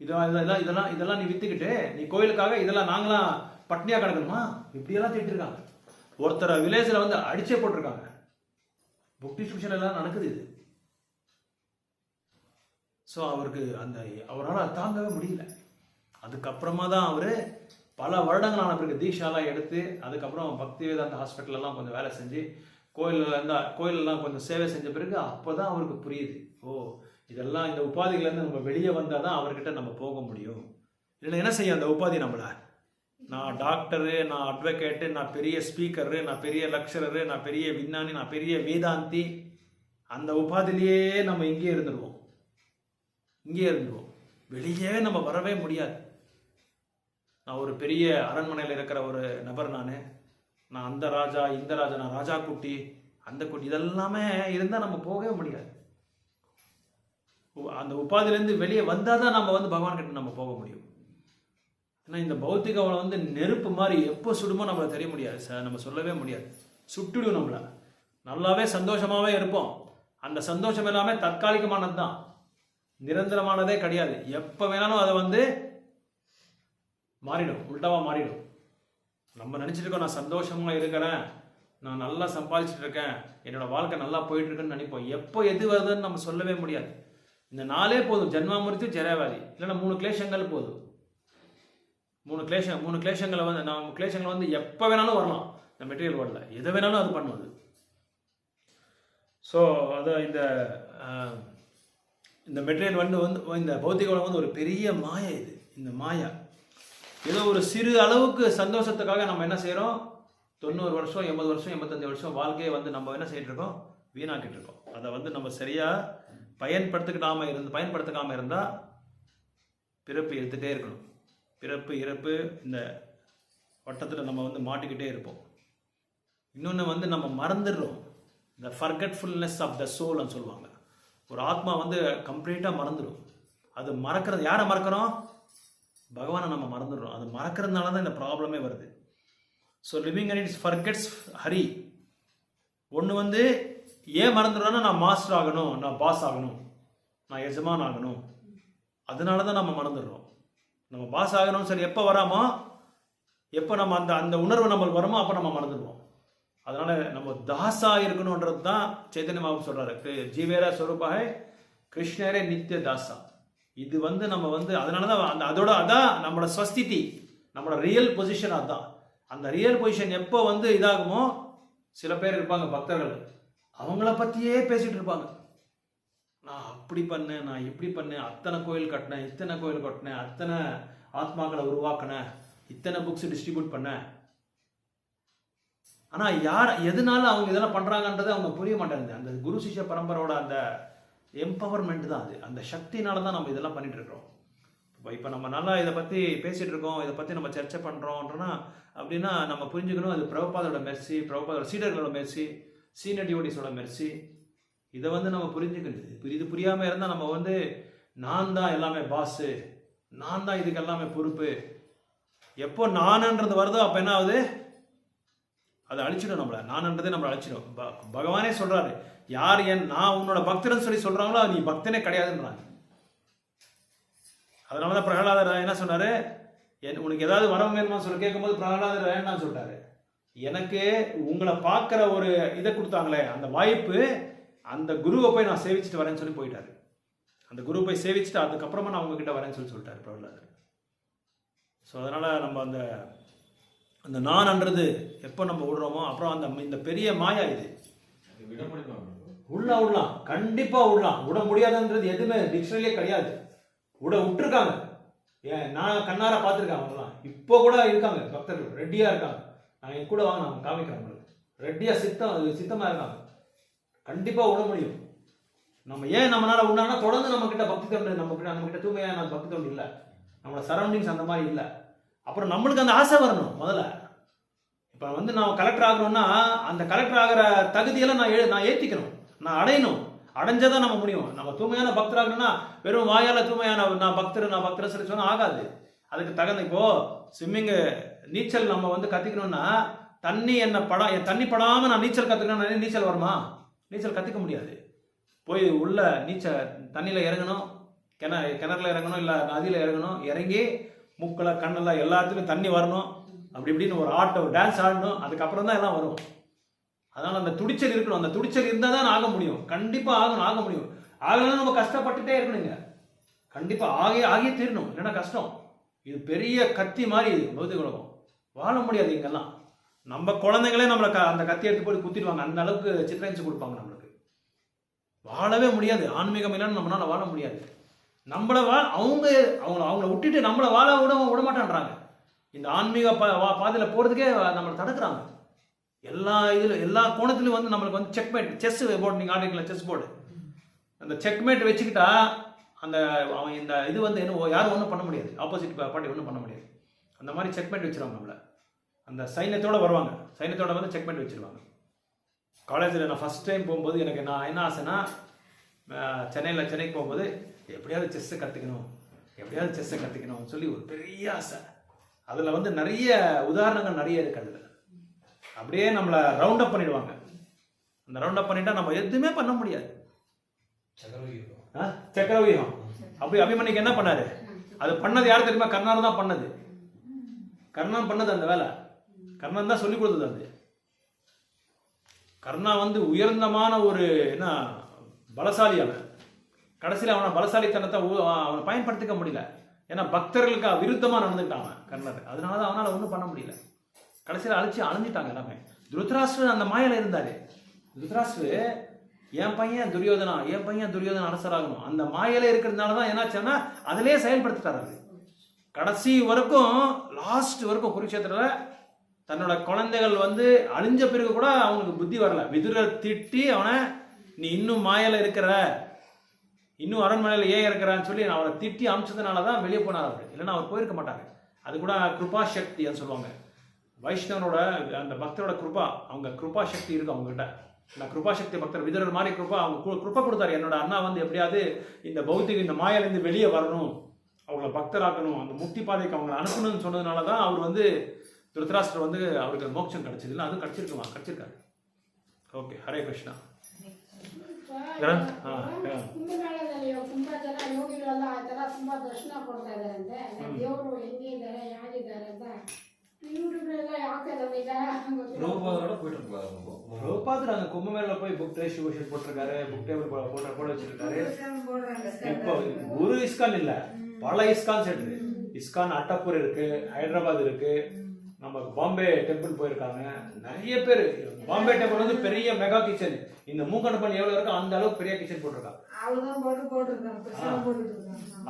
இதெல்லாம் நீ வித்துக்கிட்டு நீ கோயிலுக்காக இதெல்லாம் நாங்களாம் பட்னியா கிடக்கணுமா? இப்படியெல்லாம் திட்டிருக்காங்க. ஒருத்தர் வில்லேஜில் வந்து அடிச்சே போட்டிருக்காங்க. புக் டிஸ்ட்ரிபியூஷன் எல்லாம் நடக்குது இது. ஸோ அவருக்கு அவரால் தாங்கவே முடியல. அதுக்கப்புறமா தான் அவர் பல வருடங்களான பிறகு தீஷாலாம் எடுத்து அதுக்கப்புறம் பக்தி வேதாந்த ஹாஸ்பிட்டலெல்லாம் கொஞ்சம் வேலை செஞ்சு கோயிலெல்லாம் கொஞ்சம் சேவை செஞ்ச பிறகு அப்போ தான் அவருக்கு புரியுது, ஓ இதெல்லாம் இந்த உபாதிகள்லேருந்து நம்ம வெளியே வந்தால் தான் அவர்கிட்ட நம்ம போக முடியும். இல்லை என்ன செய்யும் அந்த உபாதி நம்மளை? நான் டாக்டரு, நான் அட்வொகேட்டு, நான் பெரிய ஸ்பீக்கரு, நான் பெரிய லெக்சரரு, நான் பெரிய விஞ்ஞானி, நான் பெரிய வேதாந்தி, அந்த உபாதிலேயே நம்ம இங்கே இருந்துடுவோம். வெளியே நம்ம வரவே முடியாது. நான் ஒரு பெரிய அரண்மனையில் இருக்கிற ஒரு நபர், நான் அந்த ராஜா இந்த ராஜா, நான் ராஜா குட்டி அந்த குட்டி, இதெல்லாமே இருந்தால் நம்ம போகவே முடியாது. அந்த உபாதிலேருந்து வெளியே வந்தால் தான் நம்ம வந்து பகவான்கிட்ட நம்ம போக முடியும். ஏன்னா இந்த பௌத்திக அவளை வந்து நெருப்பு மாதிரி எப்போ சுடுமோ நம்மளை தெரிய முடியாது சார், நம்ம சொல்லவே முடியாது. சுட்டுடும் நம்மளை. நல்லாவே சந்தோஷமாகவே இருப்போம். அந்த சந்தோஷம் எல்லாமே தற்காலிகமானது தான், நிரந்தரமானதே கிடையாது. எப்போ வேணாலும் அதை வந்து மாறிடும், உல்டாவாக மாறிடும். நம்ம நினச்சிட்டு இருக்கோம் நான் சந்தோஷமாக இருக்கிறேன், நான் நல்லா சம்பாதிச்சுட்டு இருக்கேன், என்னோட வாழ்க்கை நல்லா போயிட்டு இருக்குன்னு நினைப்போம். எப்போ எது வருதுன்னு நம்ம சொல்லவே முடியாது. இந்த நாளே போதும், ஜென்மாமிருத்தி ஜெராவாதி, இல்லைன்னா 3 கிளேஷங்கள் போதும். 3 கிளேஷங்களை வந்து கிளேஷங்களை வந்து எப்போ வேணாலும் வரலாம். இந்த மெட்டீரியல் வேர்ல்டில் எதை வேணாலும் அது பண்ணுவது. ஸோ அதை இந்த மெட்டீரியல் வந்து இந்த பௌத்திக உலகம் வந்து ஒரு பெரிய மாயை. இந்த மாயா ஏதோ ஒரு சிறு அளவுக்கு சந்தோஷத்துக்காக நம்ம என்ன செய்கிறோம், 90 வருஷம் 80 வருஷம் 85 வருஷம் வாழ்க்கையை வந்து நம்ம என்ன செய்யிட்டு இருக்கோம், வீணாக்கிட்டு இருக்கோம். அதை வந்து நம்ம சரியாக பயன்படுத்திக்காமல் இருந்தால் பிறப்பு எடுத்துகிட்டே இருக்கணும். பிறப்பு இறப்பு இந்த வட்டத்தில் நம்ம வந்து மாட்டிக்கிட்டே இருப்போம். இன்னொன்று வந்து நம்ம மறந்துடுறோம். இந்த ஃபர்கெட்ஃபுல்னஸ் ஆஃப் த சோல்னு சொல்லுவாங்க. ஒரு ஆத்மா வந்து கம்ப்ளீட்டாக மறந்துடும். அது மறக்கிறது, யாரை மறக்கிறோம்? பகவானை நம்ம மறந்துடுறோம். அது மறக்கிறதுனால தான் இந்த ப்ராப்ளமே வருது. So living and it's forgets Hari. ஒன்று வந்து ஏன் மறந்துடுறோன்னா, நான் மாஸ்டர் ஆகணும், நான் பாஸ் ஆகணும், நான் எஜமான் ஆகணும், அதனால தான் நம்ம மறந்துடுறோம். நம்ம பாஸ் ஆகணும்னு சொல்லி எப்போ வராமோ, எப்போ நம்ம அந்த உணர்வு நம்மளுக்கு வருமோ அப்போ நம்ம மறந்துடுவோம். அதனால நம்ம தாசா இருக்கணும்ன்றது தான் சைத்தன்ய மகாபிரபு சொல்றாரு, ஜீவேரா ஸ்வரூபாக கிருஷ்ணரே நித்திய தாசா. இது வந்து நம்ம வந்து அதனால தான் அதான் நம்மளோட ஸ்வஸ்திதி, நம்மளோட ரியல் பொசிஷன். அதுதான் அந்த ரியல் பொசிஷன். எப்போ வந்து இதாகுமோ, சில பேர் இருப்பாங்க பக்தர்கள், அவங்கள பற்றியே பேசிகிட்டு இருப்பாங்க. நான் அப்படி பண்ணேன், நான் இப்படி பண்ணேன், அத்தனை கோயில் கட்டினேன், இத்தனை கோயில் கட்டினேன், அத்தனை ஆத்மாக்களை உருவாக்கினேன், இத்தனை புக்ஸ் டிஸ்ட்ரிபியூட் பண்ணேன். ஆனால் எதனால அவங்க இதெல்லாம் பண்ணுறாங்கன்றது அவங்க புரிய மாட்டேங்குது. அந்த குரு சிஷ்ய பரம்பரோட அந்த எம்பவர்மெண்ட் தான் அது. அந்த சக்தினால தான் நம்ம இதெல்லாம் பண்ணிட்டு இருக்கோம். இப்போ நம்ம நல்லா இதை பற்றி பேசிகிட்டு இருக்கோம், இதை பற்றி நம்ம சர்ச்சை பண்ணுறோம்ன்றனா அப்படின்னா நம்ம புரிஞ்சுக்கணும், அது பிரபுபாதோட மெர்சி, பிரபுபாதோட சீடர்களோட மெர்சி, சீனியர் டிவோட்டிஸோட மெர்சி. இதை வந்து நம்ம புரிஞ்சுக்கணும். இது புரியாமல் இருந்தால் நம்ம வந்து நான் தான் எல்லாமே பாஸு, நான் தான் இதுக்கு எல்லாமே பொறுப்பு. எப்போ நானுன்றது வருதோ அப்போ என்ன ஆகுது, அதை அழிச்சிடும் நம்மளை. நான்ன்றதே நம்மளை அழிச்சிடும். பகவானே சொல்கிறாரு, யார் நான் உன்னோட பக்தர்னு சொல்லி சொல்கிறாங்களோ நீ பக்தனே கிடையாதுன்றாங்க. அதனால தான் பிரகலாதர் என்ன சொன்னார், உனக்கு ஏதாவது வரம் வேணுமா சொல்லி கேட்கும்போது பிரகலாதர் வேண்டாம்னு சொல்லிட்டாரு. எனக்கு உங்களை பார்க்குற ஒரு இதை கொடுத்தாங்களே அந்த வாய்ப்பு, அந்த குருவை போய் நான் சேவிச்சுட்டு வரேன்னு சொல்லி போயிட்டாரு. அந்த குருவை போய் சேவிச்சுட்டு அதுக்கப்புறமா நான் உங்ககிட்ட வரேன்னு சொல்லிட்டாரு பிரகலாதர். ஸோ அதனால் நம்ம அந்த நான்ன்றது எப்போ நம்ம விடுறோமோ அப்புறம் இந்த பெரிய மாயா இது விடலாம், கண்டிப்பாக விட முடியாதுன்றது எதுவுமே டிக்ஷனரியே கிடையாது. விட்டுருக்காங்க. நான் கண்ணார பார்த்துருக்கேன். அவங்களாம் இப்போ கூட இருக்காங்க பக்தர்கள், ரெட்டியாக இருக்காங்க. நான் என் கூட வாங்க, நான் காமிக்கிறேன் உங்களுக்கு. ரெட்டியாக சித்தமாக இருக்காங்க. கண்டிப்பாக விட முடியும். நம்ம ஏன் நம்மளால விடணும்னா, தொடர்ந்து நம்மக்கிட்ட பக்தி தொண்டு, நம்மக்கிட்ட தூய்மையான பக்தி தொண்டு இல்லை, நம்மளோட சரௌண்டிங்ஸ் அந்த மாதிரி இல்லை. அப்புறம் நம்மளுக்கு அந்த ஆசை வரணும் முதல்ல. இப்போ வந்து நான் கலெக்டர் ஆகணும்னா அந்த கலெக்டர் ஆகிற தகுதியெல்லாம் நான் ஏற்றிக்கணும், நான் அடையணும். அடைஞ்சதான் நம்ம முடியும். நம்ம தூய்மையான பக்தராகணும்னா வெறும் வாயால தூய்மையான நான் பக்தர் சொல்லி சொன்னா ஆகாது. அதுக்கு தகுந்த இப்போ ஸ்விம்மிங்கு நீச்சல் நம்ம வந்து கற்றுக்கணும்னா தண்ணி படாமல் நான் நீச்சல் கற்றுக்கணும்னா நீச்சல் வருமா? நீச்சல் கற்றுக்க முடியாது. போய் உள்ள தண்ணியில் இறங்கணும், கிணறுல இறங்கணும், இல்லை நதியில் இறங்கணும், இறங்கி மூக்கில் கண்ணில் எல்லாத்துலையும் தண்ணி வரணும், அப்படி இப்படின்னு ஒரு டான்ஸ் ஆடணும், அதுக்கப்புறம் தான் எல்லாம் வரும். அதனால் அந்த துடிச்சல் இருக்கணும். அந்த துடிச்சல் இருந்தால் தான் ஆக முடியும். கண்டிப்பாக ஆக முடியும். ஆகலாம் நம்ம கஷ்டப்பட்டுட்டே இருக்கணுங்க. கண்டிப்பாக ஆகியே தீரணும், இல்லைன்னா கஷ்டம். இது பெரிய கத்தி மாதிரி இது பௌதிக உலகம். வாழ முடியாது இங்கெல்லாம். நம்ம குழந்தைங்களே நம்மளை அந்த கத்தி எடுத்து போய் குத்திடுவாங்க. அந்த அளவுக்கு சித்திரன்ஸ் கொடுப்பாங்க நம்மளுக்கு. வாழவே முடியாது. ஆன்மீகம் இல்லைன்னு நம்மளால வாழ முடியாது. நம்மளை அவங்கள விட்டுட்டு நம்மளை வாழ விட மாட்டேன்றாங்க. இந்த ஆன்மீக பாதையில் போகிறதுக்கே நம்மளை தடுக்கிறாங்க. எல்லா கோணத்துலையும் வந்து நம்மளுக்கு வந்து செஸ் போர்டு, நீங்கள் ஆடுறீங்களா செஸ் போர்டு, அந்த செக்மேட் வச்சுக்கிட்டா அவன் இந்த இது வந்து என்ன யாரும் ஒன்றும் பண்ண முடியாது. ஆப்போசிட் பார்ட்டி ஒன்றும் பண்ண முடியாது. அந்த மாதிரி செக்மேட் வச்சுருவாங்க நம்மளை. அந்த சைன்யத்தோடு வருவாங்க. சைன்யத்தோட வந்து செக்மேட் வச்சுருவாங்க. காலேஜில் நான் ஃபஸ்ட் டைம் போகும்போது எனக்கு நான் என்ன ஆசைன்னா, சென்னைக்கு போகும்போது எப்படியாவது செஸ்ஸை கற்றுக்கணும் சொல்லி ஒரு பெரிய ஆசை. அதில் வந்து நிறைய உதாரணங்கள் நிறைய இருக்குது. அதில் அப்படியே நம்மளை ரவுண்ட் அப் பண்ணிடுவாங்க. அந்த ரவுண்ட் அப் பண்ணிட்டா நம்ம எதுவுமே பண்ண முடியாது. சக்கரவியூகம் அப்படி அபிமன்யுக்கு என்ன பண்ணாரு? அது பண்ணது யார் தெரியுமா? கர்ணன் தான் பண்ணது. கர்ணன் பண்ணது அந்த வேலை. கர்ணன் தான் சொல்லி கொடுத்தது. அது கர்ணா வந்து உயர்ந்தமான ஒரு என்ன பலசாலி. அவன் கடைசியில் அவனை பலசாலித்தனத்தை அவனை பயன்படுத்திக்க முடியல. ஏன்னா பக்தர்களுக்கு விருத்தமாக நடந்துக்கிட்டான் கர்ணர். அதனால தான் அவனால் ஒன்றும் பண்ண முடியல. கடைசியில் அழிஞ்சிட்டாங்க எல்லாமே. திருதராஷ்டிரன் அந்த மாயில இருந்தாரு. திருதராஷ்டிர என் பையன் துரியோதனா அரசராகணும் அந்த மாயில இருக்கிறதுனால தான் என்னாச்சுன்னா அதிலே செயல்படுத்திட்டாரு. கடைசி வரைக்கும் லாஸ்ட் வரைக்கும் குருட்சேத்திரத்தில் தன்னோட குழந்தைகள் வந்து அழிஞ்ச பிறகு கூட அவனுக்கு புத்தி வரல. விதுரர் திட்டி அவனை நீ இன்னும் மாயில இருக்கிற, இன்னும் அரண்மனையில் ஏன் இருக்கிறான்னு சொல்லி அவரை திட்டி அமிச்சதுனால தான் வெளியே போனார் அவர். இல்லைன்னா அவர் போயிருக்க மாட்டாங்க. அது கூட கிருபா சக்தின்னு சொல்லுவாங்க. வைஷ்ணவனோட அந்த பக்தரோட கிருபா சக்தி இருக்கு அவங்ககிட்ட. நான் கிருபா சக்தி பக்தர் விதுரர் மாதிரி அவங்க கிருப்பா கொடுத்தாரு. என்னோட அண்ணா வந்து எப்படியாவது இந்த பௌத்திக இந்த மாயிலேருந்து வெளியே வரணும், அவங்கள பக்தராக்கணும், அந்த முக்தி பாதைக்கு அவங்களை அனுப்பணும்னு சொன்னதுனால தான் அவர் வந்து திருதராஷ்டிரர் வந்து அவருக்கு மோட்சம் கிடைச்சது. இல்லை அதுவும் கிடைச்சிருக்காரு. ಓಕೆ ಹರೇ ಕೃಷ್ಣ. ತುಂಬಾ ಜನ ಯೋಗಿಗಳೆಲ್ಲ ಆ ತರ ತುಂಬಾ ದರ್ಶನ ಕೊಡ್ತಾ ಇದಾರಂತೆ. ದೇವರು ಹೆಂಗೆ ಇದ್ದಾರೆ ಹೇಗಿದ್ದಾರೆ ಅಂತ யூடியூப்ல யாக்க ரோபாதர் அங்க கும்பமேளா போய் புக் டேஸ்ட் கோஷன் போட்டிருக்காரு. புக் டேபிள் போட வச்சிருக்காரு. இப்போ ஒரு இஸ்கான் இல்ல, பல இஸ்கான் சென்டர். இஸ்கான் அட்டப்பூர் இருக்கு, ஹைதராபாத் இருக்கு, நம்ம பாம்பே டெம்பிள் போயிருக்காங்க நிறைய பேர். பாம்பே டெம்பிள் வந்து பெரிய மெகா கிச்சன். இந்த மூக்கண்டப்பள்ளி எவ்வளவு இருக்கோ அந்த அளவுக்கு பெரிய கிச்சன் போட்டிருக்காங்க.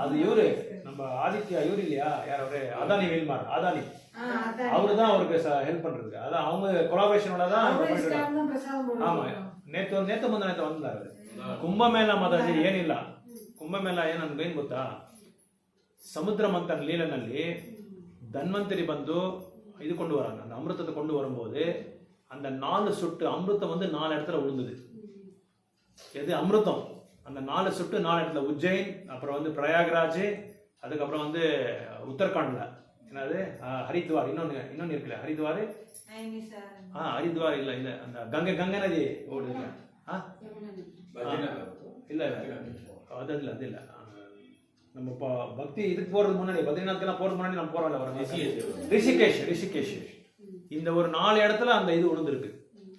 அது இவரு நம்ம ஆதித்யா இவரு இல்லையா, யார் அவரு அதானி வேல்மார், அதானி அவரு தான் அவருக்கு ஹெல்ப் பண்றது. அதான் அவங்க கொலாபரேஷனோட தான். ஆமா, நேத்து முந்தானேத்து வந்தாரு. ಕುಂಭಮೇಳ ಮಾತಾಡಿ ಏನಿಲ್ಲ. ಕುಂಭಮೇಳ ಏನಂದ್ರೆ ಏನು ಗೊತ್ತಾ, ಸಮುದ್ರ ಮಂಥನ ಲೀಲೆನಲ್ಲಿ ಧನ್ವಂತರಿ ಬಂದು இது கொண்டு வராங்க. அந்த அமிர்தத்தை கொண்டு வரும்போது அந்த 4 சொட்டு அமிர்தம் வந்து 4 இடத்துல விழுந்தது. எது அமிர்தம்? அந்த 4 சொட்டு 4 இடத்துல, உஜ்ஜைன், அப்புறம் வந்து பிரயாக்ராஜ், அதுக்கப்புறம் வந்து உத்தரகாண்ட்ல என்னது ஹரித்வார், இன்னொன்னு இருக்குல்ல ஹரித்வார், ஹரித்வார் இல்ல அந்த கங்கை நதி ஓடுது இல்ல, இல்ல அது இல்ல நம்ம பக்தி இதுக்கு போறதுக்கு முன்னாடி, பத்ரிநாத்கெல்லாம் போறதுக்கு முன்னாடி நம்ம போறோம்ல, ரிஷிகேஷ். இந்த ஒரு 4 இடத்துல அந்த இது விழுந்திருக்கு.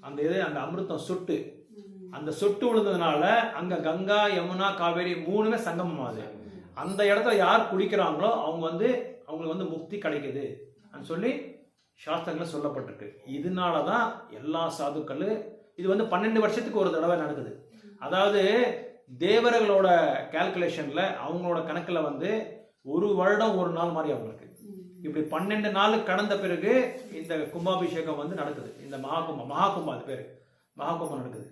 அந்த இது அந்த அமிர்தம் சொட்டு, அந்த சொட்டு விழுந்ததுனால அங்க கங்கா, யமுனா, காவேரி 3மே சங்கமம் ஆகுது. அந்த இடத்துல யார் குடிக்கிறாங்களோ அவங்களுக்கு வந்து முக்தி கிடைக்குது சொல்லி சாஸ்திரங்களை சொல்லப்பட்டிருக்கு. இதனாலதான் எல்லா சாதுக்கள் இது வந்து 12 வருஷத்துக்கு ஒரு தடவை நடக்குது. அதாவது தேவர்களோட கால்குலேஷன்ல அவங்களோட கணக்குல வந்து ஒரு வருடம் ஒரு நாள் மாதிரி அவங்களுக்கு இப்படி 12 நாள் கடந்த பிறகு இந்த கும்பாபிஷேகம் வந்து நடக்குது. இந்த மகாகும்பம் அது பேரு மகாகும்பம் நடக்குது.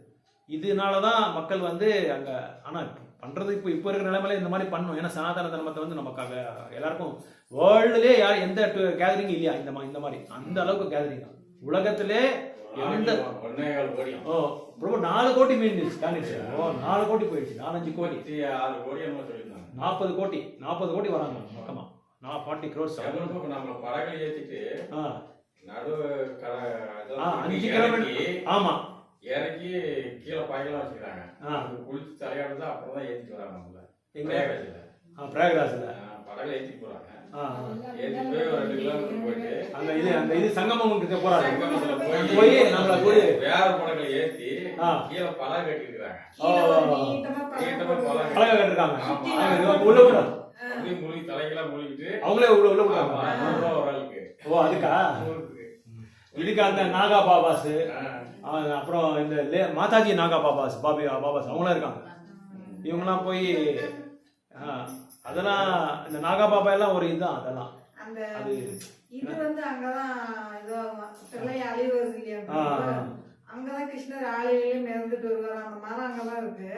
இதனாலதான் மக்கள் வந்து அங்க, ஆனா பண்றது இப்போ இருக்கிற நிலைமையில இந்த மாதிரி பண்ணும். ஏன்னா சனாதன தர்மத்தை வந்து நமக்காக எல்லாருக்கும் வேர்ல்டுலேயே யார் எந்த கேதரிங் இல்லையா இந்த மாதிரி அந்த அளவுக்கு கேதரிங் தான். உலகத்திலே எந்த ஒன்னே கால் கோடியும் ஓ ப்ரோ 4 கோடி மீன் காணிச்சு. ஓ 4 கோடி போயிடுச்சு. 4-5 கோடி 6 கோடி என்னமோ சொல்லியிருந்தாங்க. 40 கோடி வராங்க மொத்தமா. 40 crores. எவ்வளவு நம்ம படகுல ஏத்திட்டு ஆ நடு 5 கிலோமீட்டர். ஆமா இறக்கி கீழே பாய்க்கலாம் வச்சுக்கிறாங்க. ஆ குளிச்சு தலையாடுதான் அப்புறம் தான் ஏத்திட்டு வராங்க அவங்கள. எங்க பிரயாகராஜ்ல பிரயாகராஜ்ல படகுல ஏத்திட்டு போறாங்க. ஆ ஏத்திட்டு போய் ஒரு 2 கிலோமீட்டர் போயிட்டு அந்த இது சங்கமம் கிட்ட போறாங்க. சங்கமத்துல போய் நம்மள போய் வேற படகுல ஏத்தி ஆ. கீழே பலகை கட்டி இருக்காங்க. நீட்டமா பழம் பழக கட்டிருக்காங்க. ஆமா. உள்ள விடுறாங்க. அப்படியே முழுகி தலைகெல்லாம் முழுகிட்டு அவங்களே உள்ள ஆமா, விடுறாங்க. 100 ரூபா ஒரு ஆளுக்கு. ஓ அதுக்கா இதுக்கு அந்த நாகா பாபாஸ் அப்புறம் இந்த மாதாஜி நாகா பாபாஸ் பாபாஸ் அவங்களாம் இருக்காங்க. இவங்கெல்லாம் போய் அதெல்லாம் இந்த நாகா பாபா எல்லாம் ஒரு இதுதான். அதெல்லாம் அந்த அது இது வந்து அங்கதான் ஏதோ பிள்ளை அழிவு வருது இல்லையா, அங்கதான் கிருஷ்ணர் ஆலையில மிதந்துட்டு வருவார். அந்த மரம் அங்கதான் இருக்கு.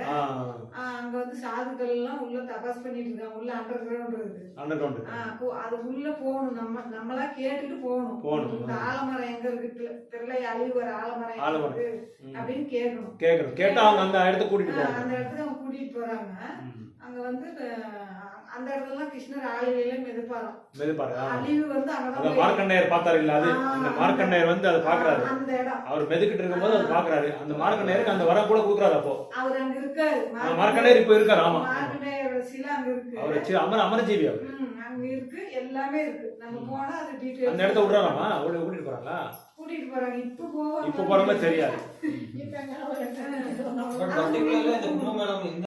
அங்க வந்து சாதுக்கள் எல்லாம் உள்ள தபஸ் பண்ணிட்டு இருக்காங்க. உள்ள அண்டர் கிரவுண்ட் இருக்கு. அண்டர் கிரவுண்ட் அது உள்ள போகணும். நம்மளா கேட்டுட்டு போகணும். இந்த ஆலமரம் எங்க இருக்கு, பிள்ளை அழிவு வர ஆலமரம் எங்க இருக்கு அப்படின்னு கேட்கணும். கேட்டா அவங்க அந்த இடத்துக்கு கூட்டிட்டு போவாங்க. அந்த இடத்துக்கு அவங்க கூட்டிட்டு போறாங்க. அங்க வந்து அந்த இடத்துல கிருஷ்ணர் ஆலையில மிதப்பாரு. அழிவு வந்து அங்கதான் மார்க்கண்டையர் பார்த்தாரு இல்ல, அது அந்த மார்க்கண்டையர் வந்து அதை பாக்குறாரு. அந்த இடம் அவர் மெதுக்கிட்டு இருக்கும்போது அதை பாக்குறாரு. அந்த மார்க்கண்டையருக்கு அந்த வரம் கூட கொடுக்குறாரு. அப்போ அவர் அங்க இருக்காரு. மார்க்கண்டையர் இப்ப இருக்காரு. ஆமா மார்க்கண்டையரோட சிலை அங்க இருக்கு. அவரு அமரஜீவி அவர். அங்க இருக்கு, எல்லாமே இருக்கு. நம்ம போனா அது டீடைல்ஸ் அந்த இடத்த விடுறாராமா, கூட்டிட்டு போறாங்களா? கூட்டிட்டு போறாங்க. இப்ப போறாங்களா தெரியாது. இப்ப என்ன ஒரு பட் பர்టిక్యులర్லీ இந்த கும்பமேளம்